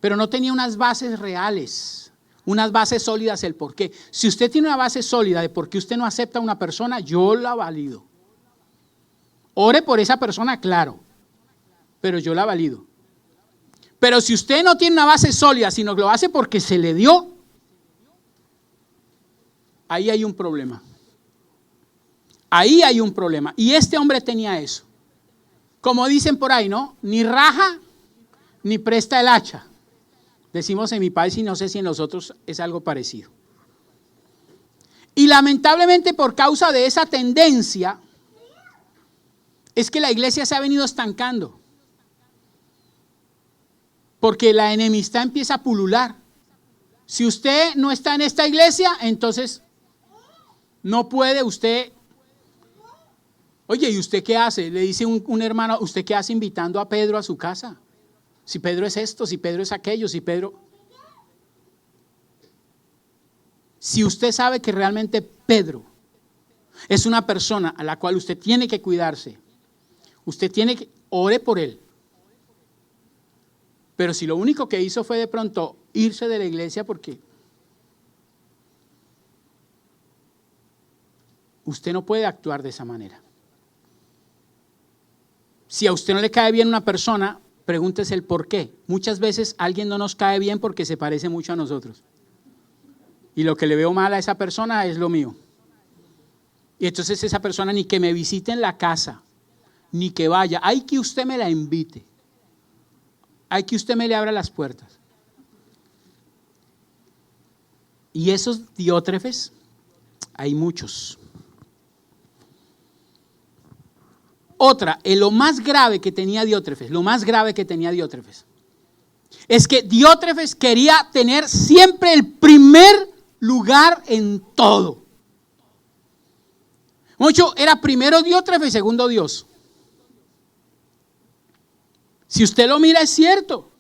Pero no tenía unas bases reales, unas bases sólidas el por qué. Si usted tiene una base sólida de por qué usted no acepta a una persona, yo la valido. Ore por esa persona, claro, pero yo la valido. Pero si usted no tiene una base sólida, sino que lo hace porque se le dio, ahí hay un problema. Ahí hay un problema. Y este hombre tenía eso. Como dicen por ahí, ¿no? Ni raja, ni presta el hacha. Decimos en mi país y no sé si en los otros es algo parecido. Y lamentablemente por causa de esa tendencia, es que la iglesia se ha venido estancando. Porque la enemistad empieza a pulular. Si usted no está en esta iglesia, entonces no puede usted... Oye, ¿y usted qué hace? Le dice un hermano, ¿usted qué hace invitando a Pedro a su casa? Si Pedro es esto, si Pedro es aquello, si Pedro... Si usted sabe que realmente Pedro es una persona a la cual usted tiene que cuidarse, usted tiene que... Ore por él. Pero si lo único que hizo fue de pronto irse de la iglesia porque... Usted no puede actuar de esa manera. Si a usted no le cae bien una persona, pregúntese el por qué. Muchas veces alguien no nos cae bien porque se parece mucho a nosotros. Y lo que le veo mal a esa persona es lo mío. Y entonces esa persona ni que me visite en la casa, ni que vaya. Hay que usted me la invite. Hay que usted me le abra las puertas. Y esos Diótrefes, hay muchos. Otra, lo más grave que tenía Diótrefes, es que Diótrefes quería tener siempre el primer lugar en todo. Mucho era primero Diótrefes, segundo Dios. Si usted lo mira es cierto.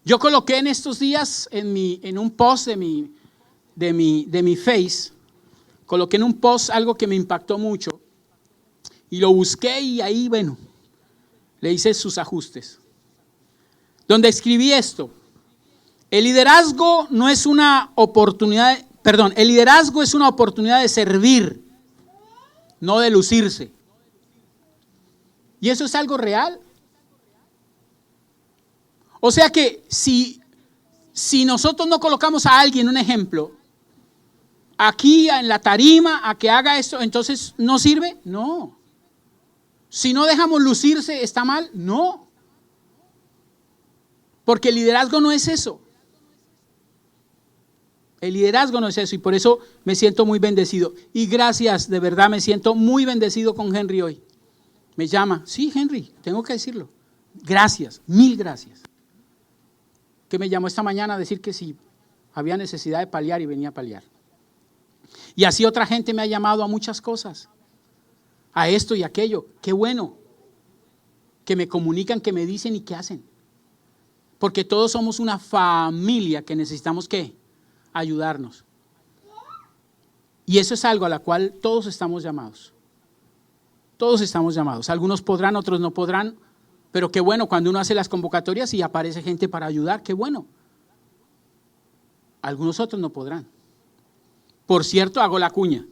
Yo coloqué en estos días en un post de mi Face, coloqué en un post algo que me impactó mucho. Y lo busqué y ahí, bueno, le hice sus ajustes. Donde escribí esto. El liderazgo es una oportunidad de servir, no de lucirse. Y eso es algo real. O sea que si nosotros no colocamos a alguien, un ejemplo, aquí en la tarima a que haga esto, entonces ¿no sirve? No. Si no dejamos lucirse, ¿está mal? No. Porque el liderazgo no es eso. El liderazgo no es eso y por eso me siento muy bendecido. Y gracias, de verdad me siento muy bendecido con Henry hoy. Me llama, sí Henry, tengo que decirlo. Gracias, mil gracias. Que me llamó esta mañana a decir que si había necesidad de paliar y venía a paliar. Y así otra gente me ha llamado a muchas cosas. A esto y aquello, qué bueno que me comunican, que me dicen y que hacen, porque todos somos una familia que necesitamos ¿qué? Ayudarnos, y eso es algo a la cual todos estamos llamados, algunos podrán, otros no podrán, Pero qué bueno cuando uno hace las convocatorias y aparece gente para ayudar, qué bueno. Algunos otros no podrán. Por cierto, hago la cuña.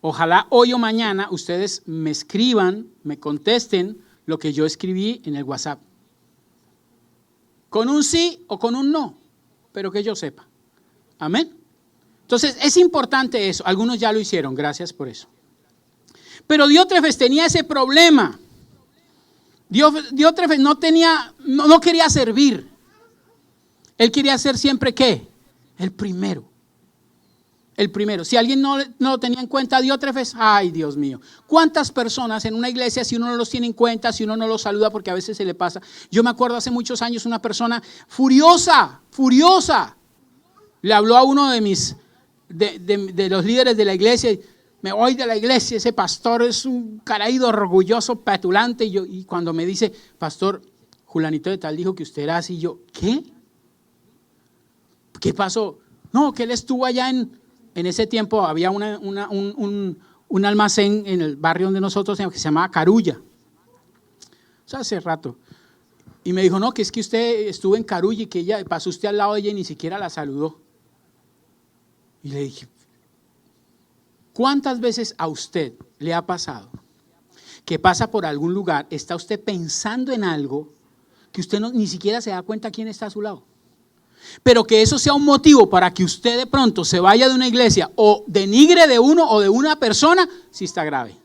Ojalá hoy o mañana ustedes me escriban, me contesten lo que yo escribí en el WhatsApp. Con un sí o con un no, pero que yo sepa. Amén. Entonces es importante eso. Algunos ya lo hicieron, gracias por eso. Pero Diótrefes tenía ese problema. Diótrefes no quería servir. Él quería ser siempre ¿qué? El primero. El primero. Si alguien no lo tenía en cuenta, Diótrefes, ay Dios mío. ¿Cuántas personas en una iglesia, si uno no los tiene en cuenta, si uno no los saluda, porque a veces se le pasa? Yo me acuerdo hace muchos años una persona furiosa. Le habló a uno de los líderes de la iglesia. Me voy de la iglesia, ese pastor es un caraído orgulloso, petulante. Y cuando me dice, pastor, Julanito de tal dijo que usted era así, yo, ¿qué? ¿Qué pasó? No, que él estuvo allá en ese tiempo había un almacén en el barrio donde nosotros que se llamaba Carulla. O sea, hace rato. Y me dijo, no, que es que usted estuvo en Carulla y que ella pasó usted al lado de ella y ni siquiera la saludó. Y le dije, ¿cuántas veces a usted le ha pasado que pasa por algún lugar, está usted pensando en algo que usted ni siquiera se da cuenta quién está a su lado? Pero que eso sea un motivo para que usted de pronto se vaya de una iglesia o denigre de uno o de una persona, sí está grave.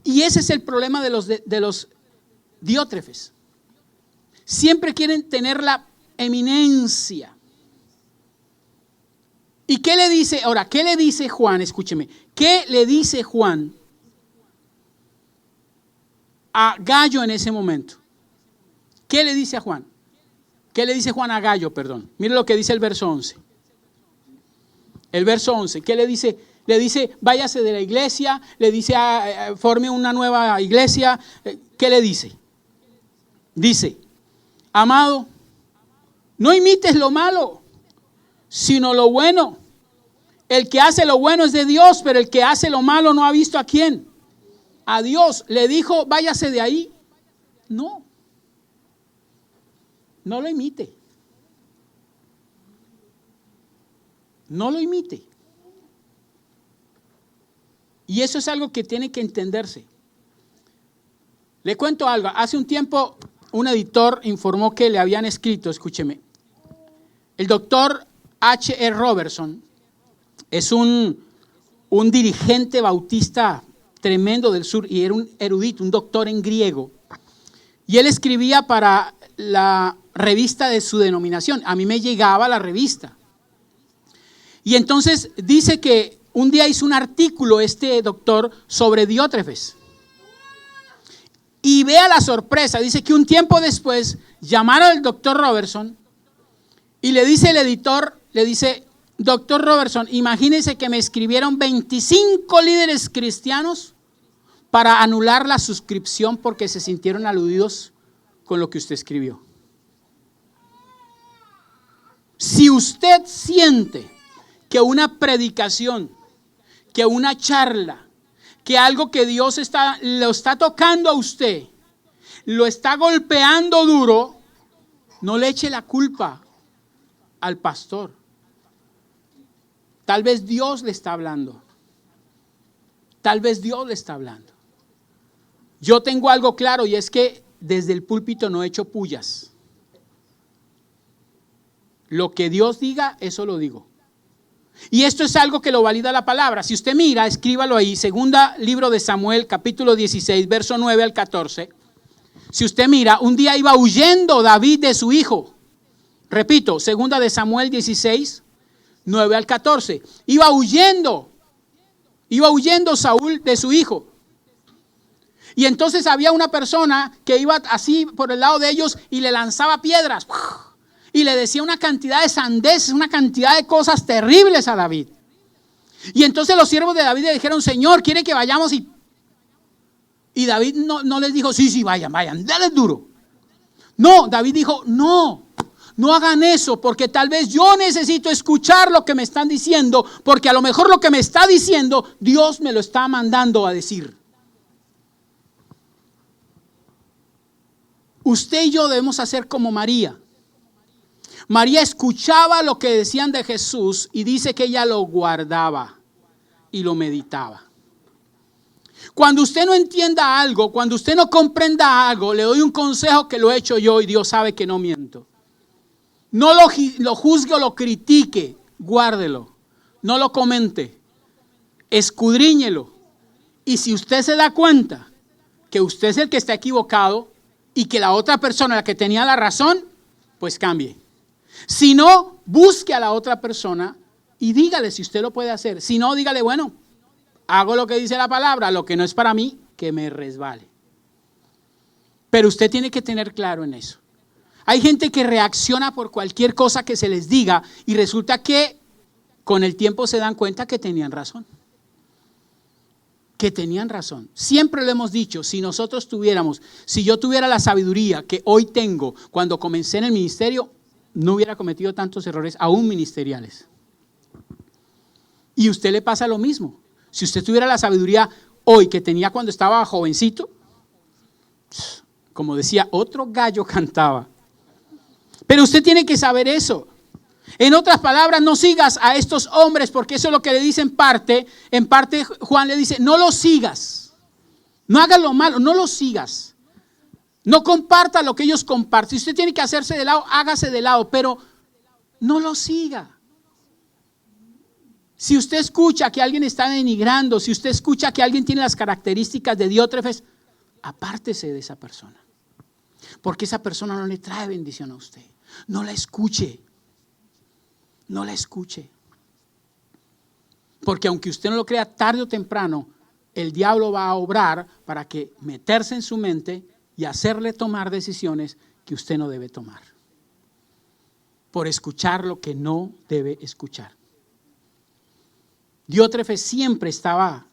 Y ese es el problema de los Diótrefes. Siempre quieren tener la eminencia. ¿Y qué le dice? Ahora, ¿qué le dice Juan? Escúcheme. ¿Qué le dice Juan a Gallo en ese momento? ¿Qué le dice a Juan? ¿Qué le dice Juan a Gallo, perdón? Mire lo que dice el verso 11. El verso 11, ¿qué le dice? Le dice, váyase de la iglesia, le dice, forme una nueva iglesia. ¿Qué le dice? Dice, amado, no imites lo malo, sino lo bueno. El que hace lo bueno es de Dios, pero el que hace lo malo no ha visto a quién. A Dios. ¿Le dijo, váyase de ahí? No. No lo imite. No lo imite. Y eso es algo que tiene que entenderse. Le cuento algo. Hace un tiempo un editor informó que le habían escrito, escúcheme, el doctor H.E. Robertson es un dirigente bautista tremendo del sur y era un erudito, un doctor en griego. Y él escribía para la revista de su denominación. A mí me llegaba la revista. Y entonces dice que un día hizo un artículo este doctor sobre Diótrefes. Y vea la sorpresa, dice que un tiempo después llamaron al doctor Robertson y le dice el editor, le dice, doctor Robertson, imagínese que me escribieron 25 líderes cristianos para anular la suscripción porque se sintieron aludidos con lo que usted escribió. Si usted siente que una predicación, que una charla, que algo que Dios lo está tocando a usted, lo está golpeando duro, no le eche la culpa al pastor. Tal vez Dios le está hablando. Tal vez Dios le está hablando. Yo tengo algo claro y es que desde el púlpito no he hecho pullas. Lo que Dios diga, eso lo digo. Y esto es algo que lo valida la palabra. Si usted mira, escríbalo ahí, segunda libro de Samuel, capítulo 16, verso 9 al 14. Si usted mira, un día iba huyendo David de su hijo. Repito, segunda de Samuel 16, 9 al 14. Iba huyendo Saúl de su hijo. Y entonces había una persona que iba así por el lado de ellos y le lanzaba piedras. Y le decía una cantidad de sandeces, una cantidad de cosas terribles a David. Y entonces los siervos de David le dijeron, Señor, ¿quiere que vayamos? Y David no les dijo, sí, vayan, dale duro. No, David dijo, no hagan eso, porque tal vez yo necesito escuchar lo que me están diciendo, porque a lo mejor lo que me está diciendo, Dios me lo está mandando a decir. Usted y yo debemos hacer como María. María escuchaba lo que decían de Jesús y dice que ella lo guardaba y lo meditaba. Cuando usted no entienda algo, cuando usted no comprenda algo, le doy un consejo que lo he hecho yo y Dios sabe que no miento. No lo juzgue o lo critique, guárdelo, no lo comente, escudriñelo. Y si usted se da cuenta que usted es el que está equivocado y que la otra persona, la que tenía la razón, pues cambie. Si no, busque a la otra persona y dígale si usted lo puede hacer. Si no, dígale, bueno, hago lo que dice la palabra, lo que no es para mí, que me resbale. Pero usted tiene que tener claro en eso. Hay gente que reacciona por cualquier cosa que se les diga y resulta que con el tiempo se dan cuenta que tenían razón. Que tenían razón. Siempre lo hemos dicho, si yo tuviera la sabiduría que hoy tengo cuando comencé en el ministerio, no hubiera cometido tantos errores, aún ministeriales. Y a usted le pasa lo mismo. Si usted tuviera la sabiduría hoy que tenía cuando estaba jovencito, como decía, otro gallo cantaba. Pero usted tiene que saber eso. En otras palabras, no sigas a estos hombres, porque eso es lo que le dice en parte. En parte Juan le dice, no los sigas. No hagas lo malo, no los sigas. No comparta lo que ellos comparten. Si usted tiene que hacerse de lado, hágase de lado, pero no lo siga. Si usted escucha que alguien está denigrando, si usted escucha que alguien tiene las características de Diótrefes, apártese de esa persona. Porque esa persona no le trae bendición a usted. No la escuche. No la escuche. Porque aunque usted no lo crea, tarde o temprano, el diablo va a obrar para que meterse en su mente y hacerle tomar decisiones que usted no debe tomar. Por escuchar lo que no debe escuchar. Diótrefes siempre estaba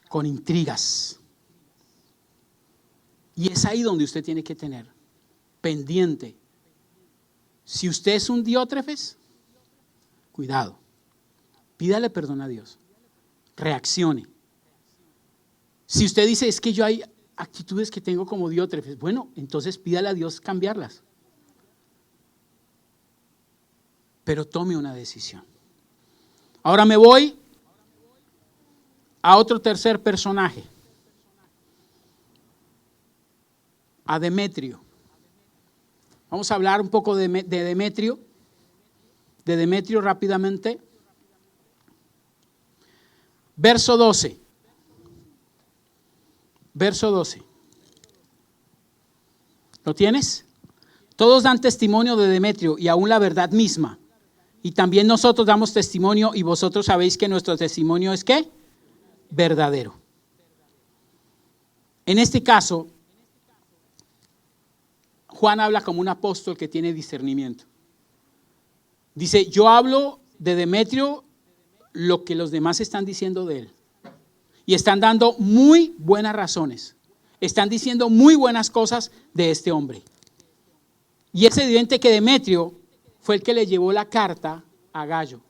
con intrigas. Y es ahí donde usted tiene que tener pendiente. Si usted es un Diótrefes, cuidado. Pídale perdón a Dios. Reaccione. Si usted dice, es que yo hay actitudes que tengo como Diótrefes, bueno, entonces pídale a Dios cambiarlas. Pero tome una decisión. Ahora me voy a otro tercer personaje. A Demetrio. Vamos a hablar un poco de Demetrio. De Demetrio rápidamente. Verso 12. Verso 12. ¿Lo tienes? Todos dan testimonio de Demetrio y aún la verdad misma. Y también nosotros damos testimonio y vosotros sabéis que nuestro testimonio es ¿qué? Verdadero. En este caso, Juan habla como un apóstol que tiene discernimiento. Dice, yo hablo de Demetrio lo que los demás están diciendo de él. Y están dando muy buenas razones. Están diciendo muy buenas cosas de este hombre. Y es evidente que Demetrio fue el que le llevó la carta a Gayo.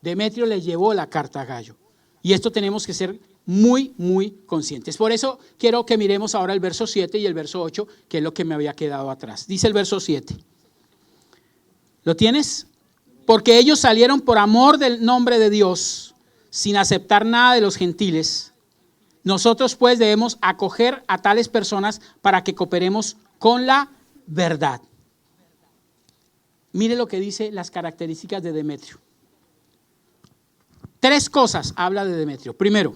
Demetrio le llevó la carta a Gayo. Y esto tenemos que ser muy, muy conscientes. Por eso quiero que miremos ahora el verso 7 y el verso 8, que es lo que me había quedado atrás. Dice el verso 7. ¿Lo tienes? Porque ellos salieron por amor del nombre de Dios, sin aceptar nada de los gentiles. Nosotros pues debemos acoger a tales personas para que cooperemos con la verdad. Mire lo que dice las características de Demetrio. 3 cosas habla de Demetrio. Primero,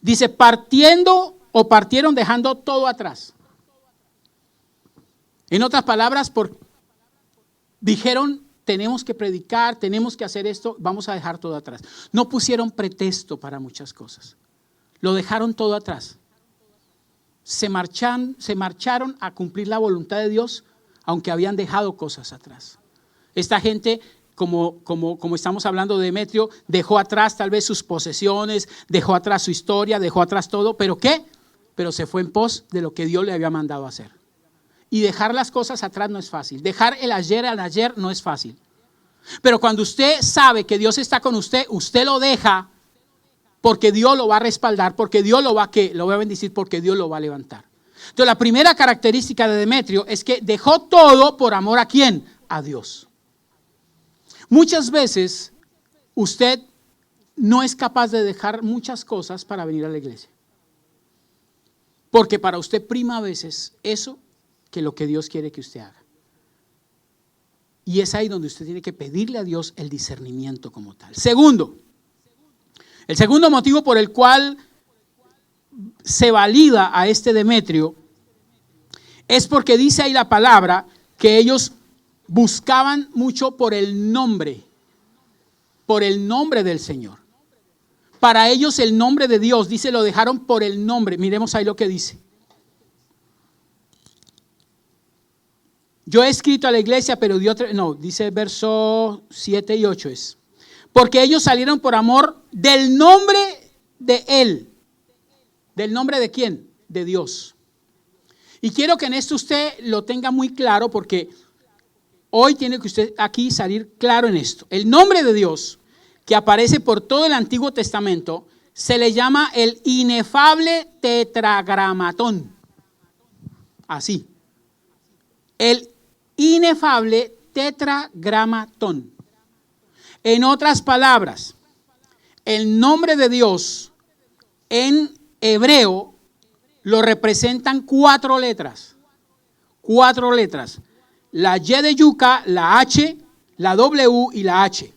dice partieron dejando todo atrás. En otras palabras, dijeron, tenemos que predicar, tenemos que hacer esto, vamos a dejar todo atrás. No pusieron pretexto para muchas cosas. Lo dejaron todo atrás. Se marcharon a cumplir la voluntad de Dios, aunque habían dejado cosas atrás. Esta gente, como estamos hablando de Demetrio, dejó atrás tal vez sus posesiones, dejó atrás su historia, dejó atrás todo, ¿pero qué? Pero se fue en pos de lo que Dios le había mandado hacer. Y dejar las cosas atrás no es fácil. Dejar el ayer al ayer no es fácil. Pero cuando usted sabe que Dios está con usted, usted lo deja porque Dios lo va a respaldar, porque Dios lo va a bendecir, porque Dios lo va a levantar. Entonces, la primera característica de Demetrio es que dejó todo por amor ¿a quién? A Dios. Muchas veces usted no es capaz de dejar muchas cosas para venir a la iglesia. Porque para usted prima a veces eso que lo que Dios quiere que usted haga. Y es ahí donde usted tiene que pedirle a Dios el discernimiento como tal. Segundo, el segundo motivo por el cual se valida a este Demetrio es porque dice ahí la palabra que ellos buscaban mucho por el nombre del Señor. Para ellos el nombre de Dios, dice, lo dejaron por el nombre. Miremos ahí lo que dice. Yo he escrito a la iglesia, pero dice verso 7 y 8 es. Porque ellos salieron por amor del nombre de Él. ¿Del nombre de quién? De Dios. Y quiero que en esto usted lo tenga muy claro porque hoy tiene que usted aquí salir claro en esto. El nombre de Dios que aparece por todo el Antiguo Testamento se le llama el inefable tetragramatón. Así. El inefable tetragramatón. En otras palabras, el nombre de Dios en hebreo lo representan 4 letras. 4 letras. La Y de yuca, la H, la W y la H.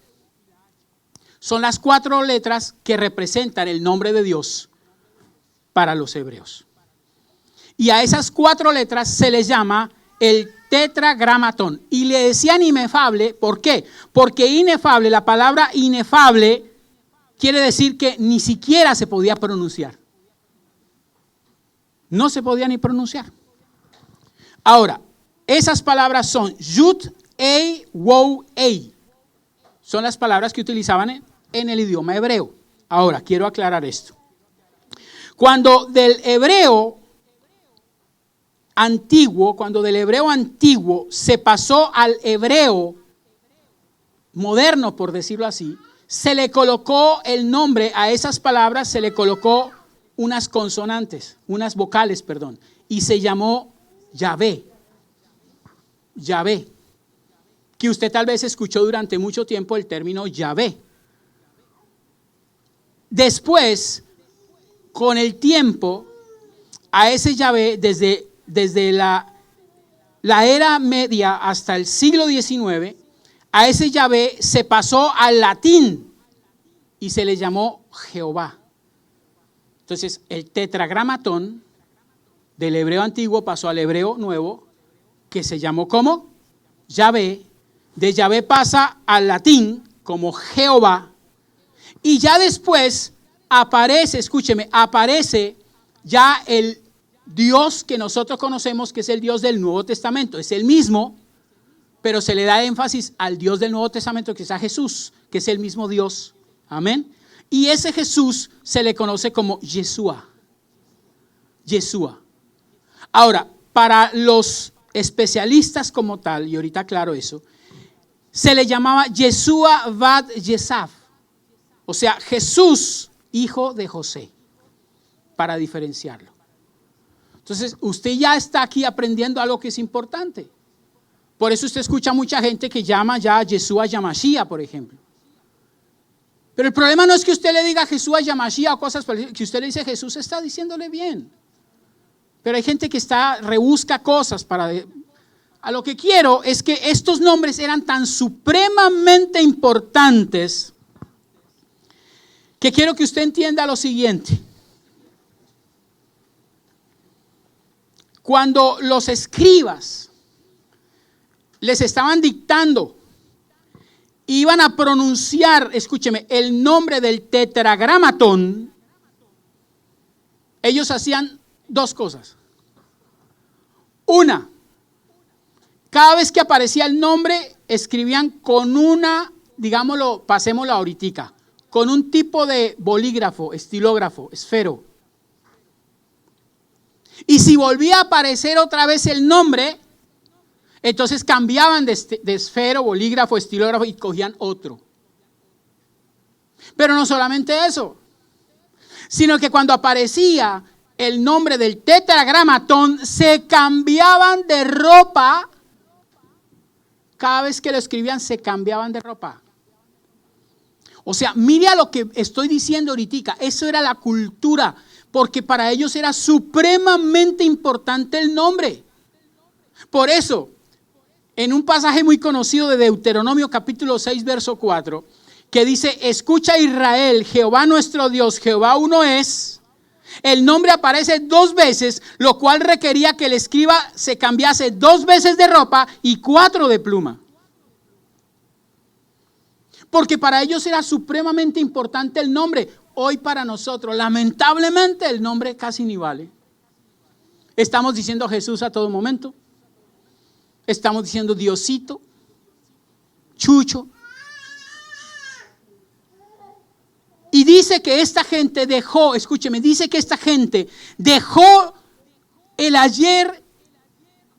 Son las 4 letras que representan el nombre de Dios para los hebreos. Y a esas 4 letras se les llama el tetragramatón. Y le decían inefable, ¿por qué? Porque inefable, la palabra inefable quiere decir que ni siquiera se podía pronunciar. No se podía ni pronunciar. Ahora, esas palabras son Yud, Ei, Wow, Ei. Son las palabras que utilizaban en el idioma hebreo. Ahora, quiero aclarar esto. Cuando del hebreo antiguo se pasó al hebreo moderno, por decirlo así, se le colocó el nombre a esas palabras, se le colocó unas consonantes, unas vocales, perdón, y se llamó Yahvé. Yahvé. Que usted tal vez escuchó durante mucho tiempo el término Yahvé. Después, con el tiempo, a ese Yahvé, desde la era media hasta el siglo XIX, a ese Yahvé se pasó al latín y se le llamó Jehová. Entonces, el tetragramatón del hebreo antiguo pasó al hebreo nuevo, que se llamó ¿cómo? Yahvé. De Yahvé pasa al latín como Jehová. Y ya después aparece, escúcheme, aparece ya el Dios que nosotros conocemos, que es el Dios del Nuevo Testamento. Es el mismo, pero se le da énfasis al Dios del Nuevo Testamento, que es a Jesús, que es el mismo Dios. Amén. Y ese Jesús se le conoce como Yeshua. Yeshua. Ahora, para los especialistas como tal, y ahorita aclaro eso, se le llamaba Yeshua Bad Yesaf. O sea, Jesús, hijo de José, para diferenciarlo. Entonces, usted ya está aquí aprendiendo algo que es importante. Por eso usted escucha mucha gente que llama ya a Yeshua Yamashia, por ejemplo. Pero el problema no es que usted le diga Jesús Yamashia o cosas que usted le dice Jesús, está diciéndole bien. Pero hay gente que rebusca cosas para... A lo que quiero es que estos nombres eran tan supremamente importantes que quiero que usted entienda lo siguiente. Cuando los escribas les estaban dictando, iban a pronunciar, escúcheme, el nombre del tetragramatón, ellos hacían 2 cosas. Una, cada vez que aparecía el nombre, escribían con una, digámoslo, pasémoslo ahorita, con un tipo de bolígrafo, estilógrafo, esfero. Y si volvía a aparecer otra vez el nombre, entonces cambiaban de esfero, bolígrafo, estilógrafo y cogían otro. Pero no solamente eso, sino que cuando aparecía el nombre del tetragramatón, se cambiaban de ropa. Cada vez que lo escribían, se cambiaban de ropa. O sea, mire a lo que estoy diciendo ahorita. Eso era la cultura, porque para ellos era supremamente importante el nombre. Por eso, en un pasaje muy conocido de Deuteronomio capítulo 6, verso 4, que dice: escucha Israel, Jehová nuestro Dios, Jehová uno es. El nombre aparece 2 veces, lo cual requería que el escriba se cambiase 2 veces de ropa y 4 de pluma. Porque para ellos era supremamente importante el nombre. Hoy para nosotros, lamentablemente, el nombre casi ni vale. Estamos diciendo Jesús a todo momento. Estamos diciendo Diosito, Chucho. Y dice que esta gente dejó, escúcheme, dice que esta gente dejó el ayer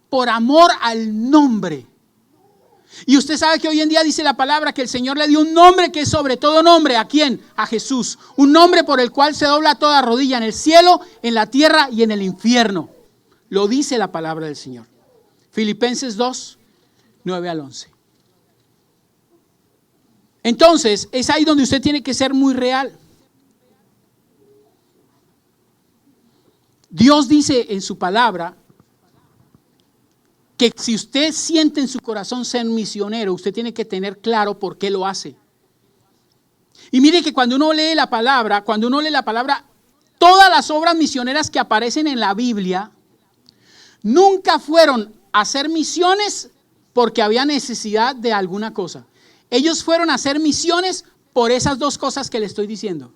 por amor al nombre. Y usted sabe que hoy en día dice la palabra que el Señor le dio un nombre que es sobre todo nombre. ¿A quién? A Jesús. Un nombre por el cual se dobla toda rodilla en el cielo, en la tierra y en el infierno. Lo dice la palabra del Señor. Filipenses 2, 9 al 11. Entonces, es ahí donde usted tiene que ser muy real. Dios dice en su palabra que si usted siente en su corazón ser misionero, usted tiene que tener claro por qué lo hace. Y mire que cuando uno lee la palabra, todas las obras misioneras que aparecen en la Biblia nunca fueron a hacer misiones porque había necesidad de alguna cosa. Ellos fueron a hacer misiones por esas 2 cosas que le estoy diciendo.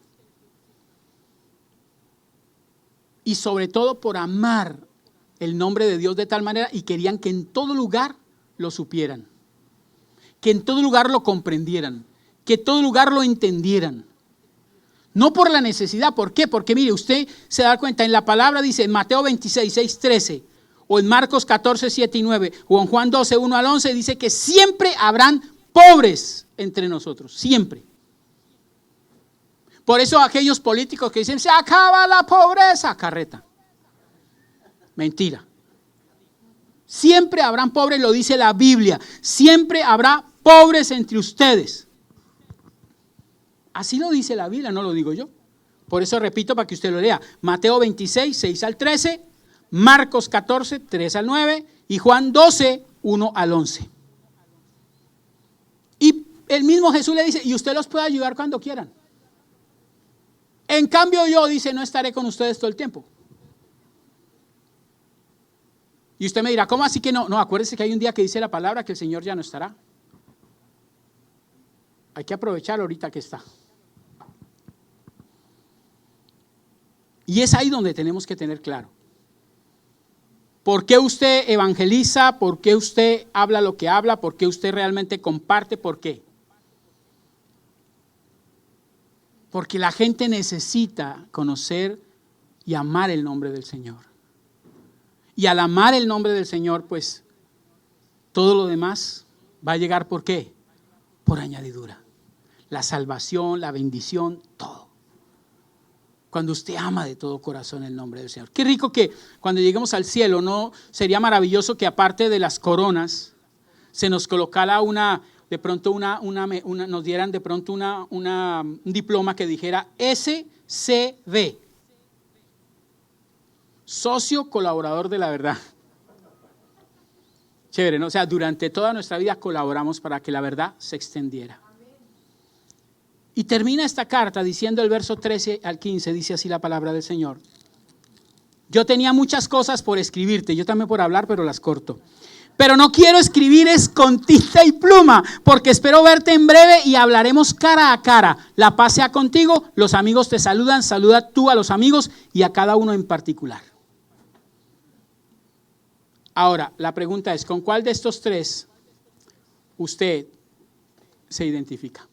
Y sobre todo por amar el nombre de Dios de tal manera, y querían que en todo lugar lo supieran, que en todo lugar lo comprendieran, que en todo lugar lo entendieran. No por la necesidad. ¿Por qué? Porque mire, usted se da cuenta, en la palabra dice en Mateo 26, 6, 13, o en Marcos 14, 7 y 9, o en Juan 12, 1 al 11, dice que siempre habrán pobres entre nosotros, siempre. Por eso aquellos políticos que dicen: se acaba la pobreza, carreta. Mentira. Siempre habrán pobres, lo dice la Biblia. Siempre habrá pobres entre ustedes. Así lo dice la Biblia, no lo digo yo. Por eso repito para que usted lo lea. Mateo 26, 6 al 13, Marcos 14, 3 al 9 y Juan 12, 1 al 11. Y el mismo Jesús le dice: y usted los puede ayudar cuando quieran. En cambio yo, dice, no estaré con ustedes todo el tiempo. Y usted me dirá: ¿cómo así que no? No, acuérdese que hay un día que dice la palabra que el Señor ya no estará. Hay que aprovechar ahorita que está. Y es ahí donde tenemos que tener claro. ¿Por qué usted evangeliza? ¿Por qué usted habla lo que habla? ¿Por qué usted realmente comparte? ¿Por qué? Porque la gente necesita conocer y amar el nombre del Señor. Y al amar el nombre del Señor, pues todo lo demás va a llegar, ¿por qué? Por añadidura. La salvación, la bendición, todo. Cuando usted ama de todo corazón el nombre del Señor. Qué rico que cuando lleguemos al cielo, ¿no? Sería maravilloso que aparte de las coronas, se nos colocara de pronto nos dieran de pronto un diploma que dijera SCV. Socio colaborador de la verdad. Chévere, ¿no? O sea, durante toda nuestra vida colaboramos para que la verdad se extendiera. Y termina esta carta diciendo el verso 13 al 15, dice así la palabra del Señor. Yo tenía muchas cosas por escribirte, yo también por hablar, pero las corto. Pero no quiero escribir es con tinta y pluma, porque espero verte en breve y hablaremos cara a cara. La paz sea contigo, los amigos te saludan, saluda tú a los amigos y a cada uno en particular. Ahora, la pregunta es, ¿con cuál de estos 3 usted se identifica?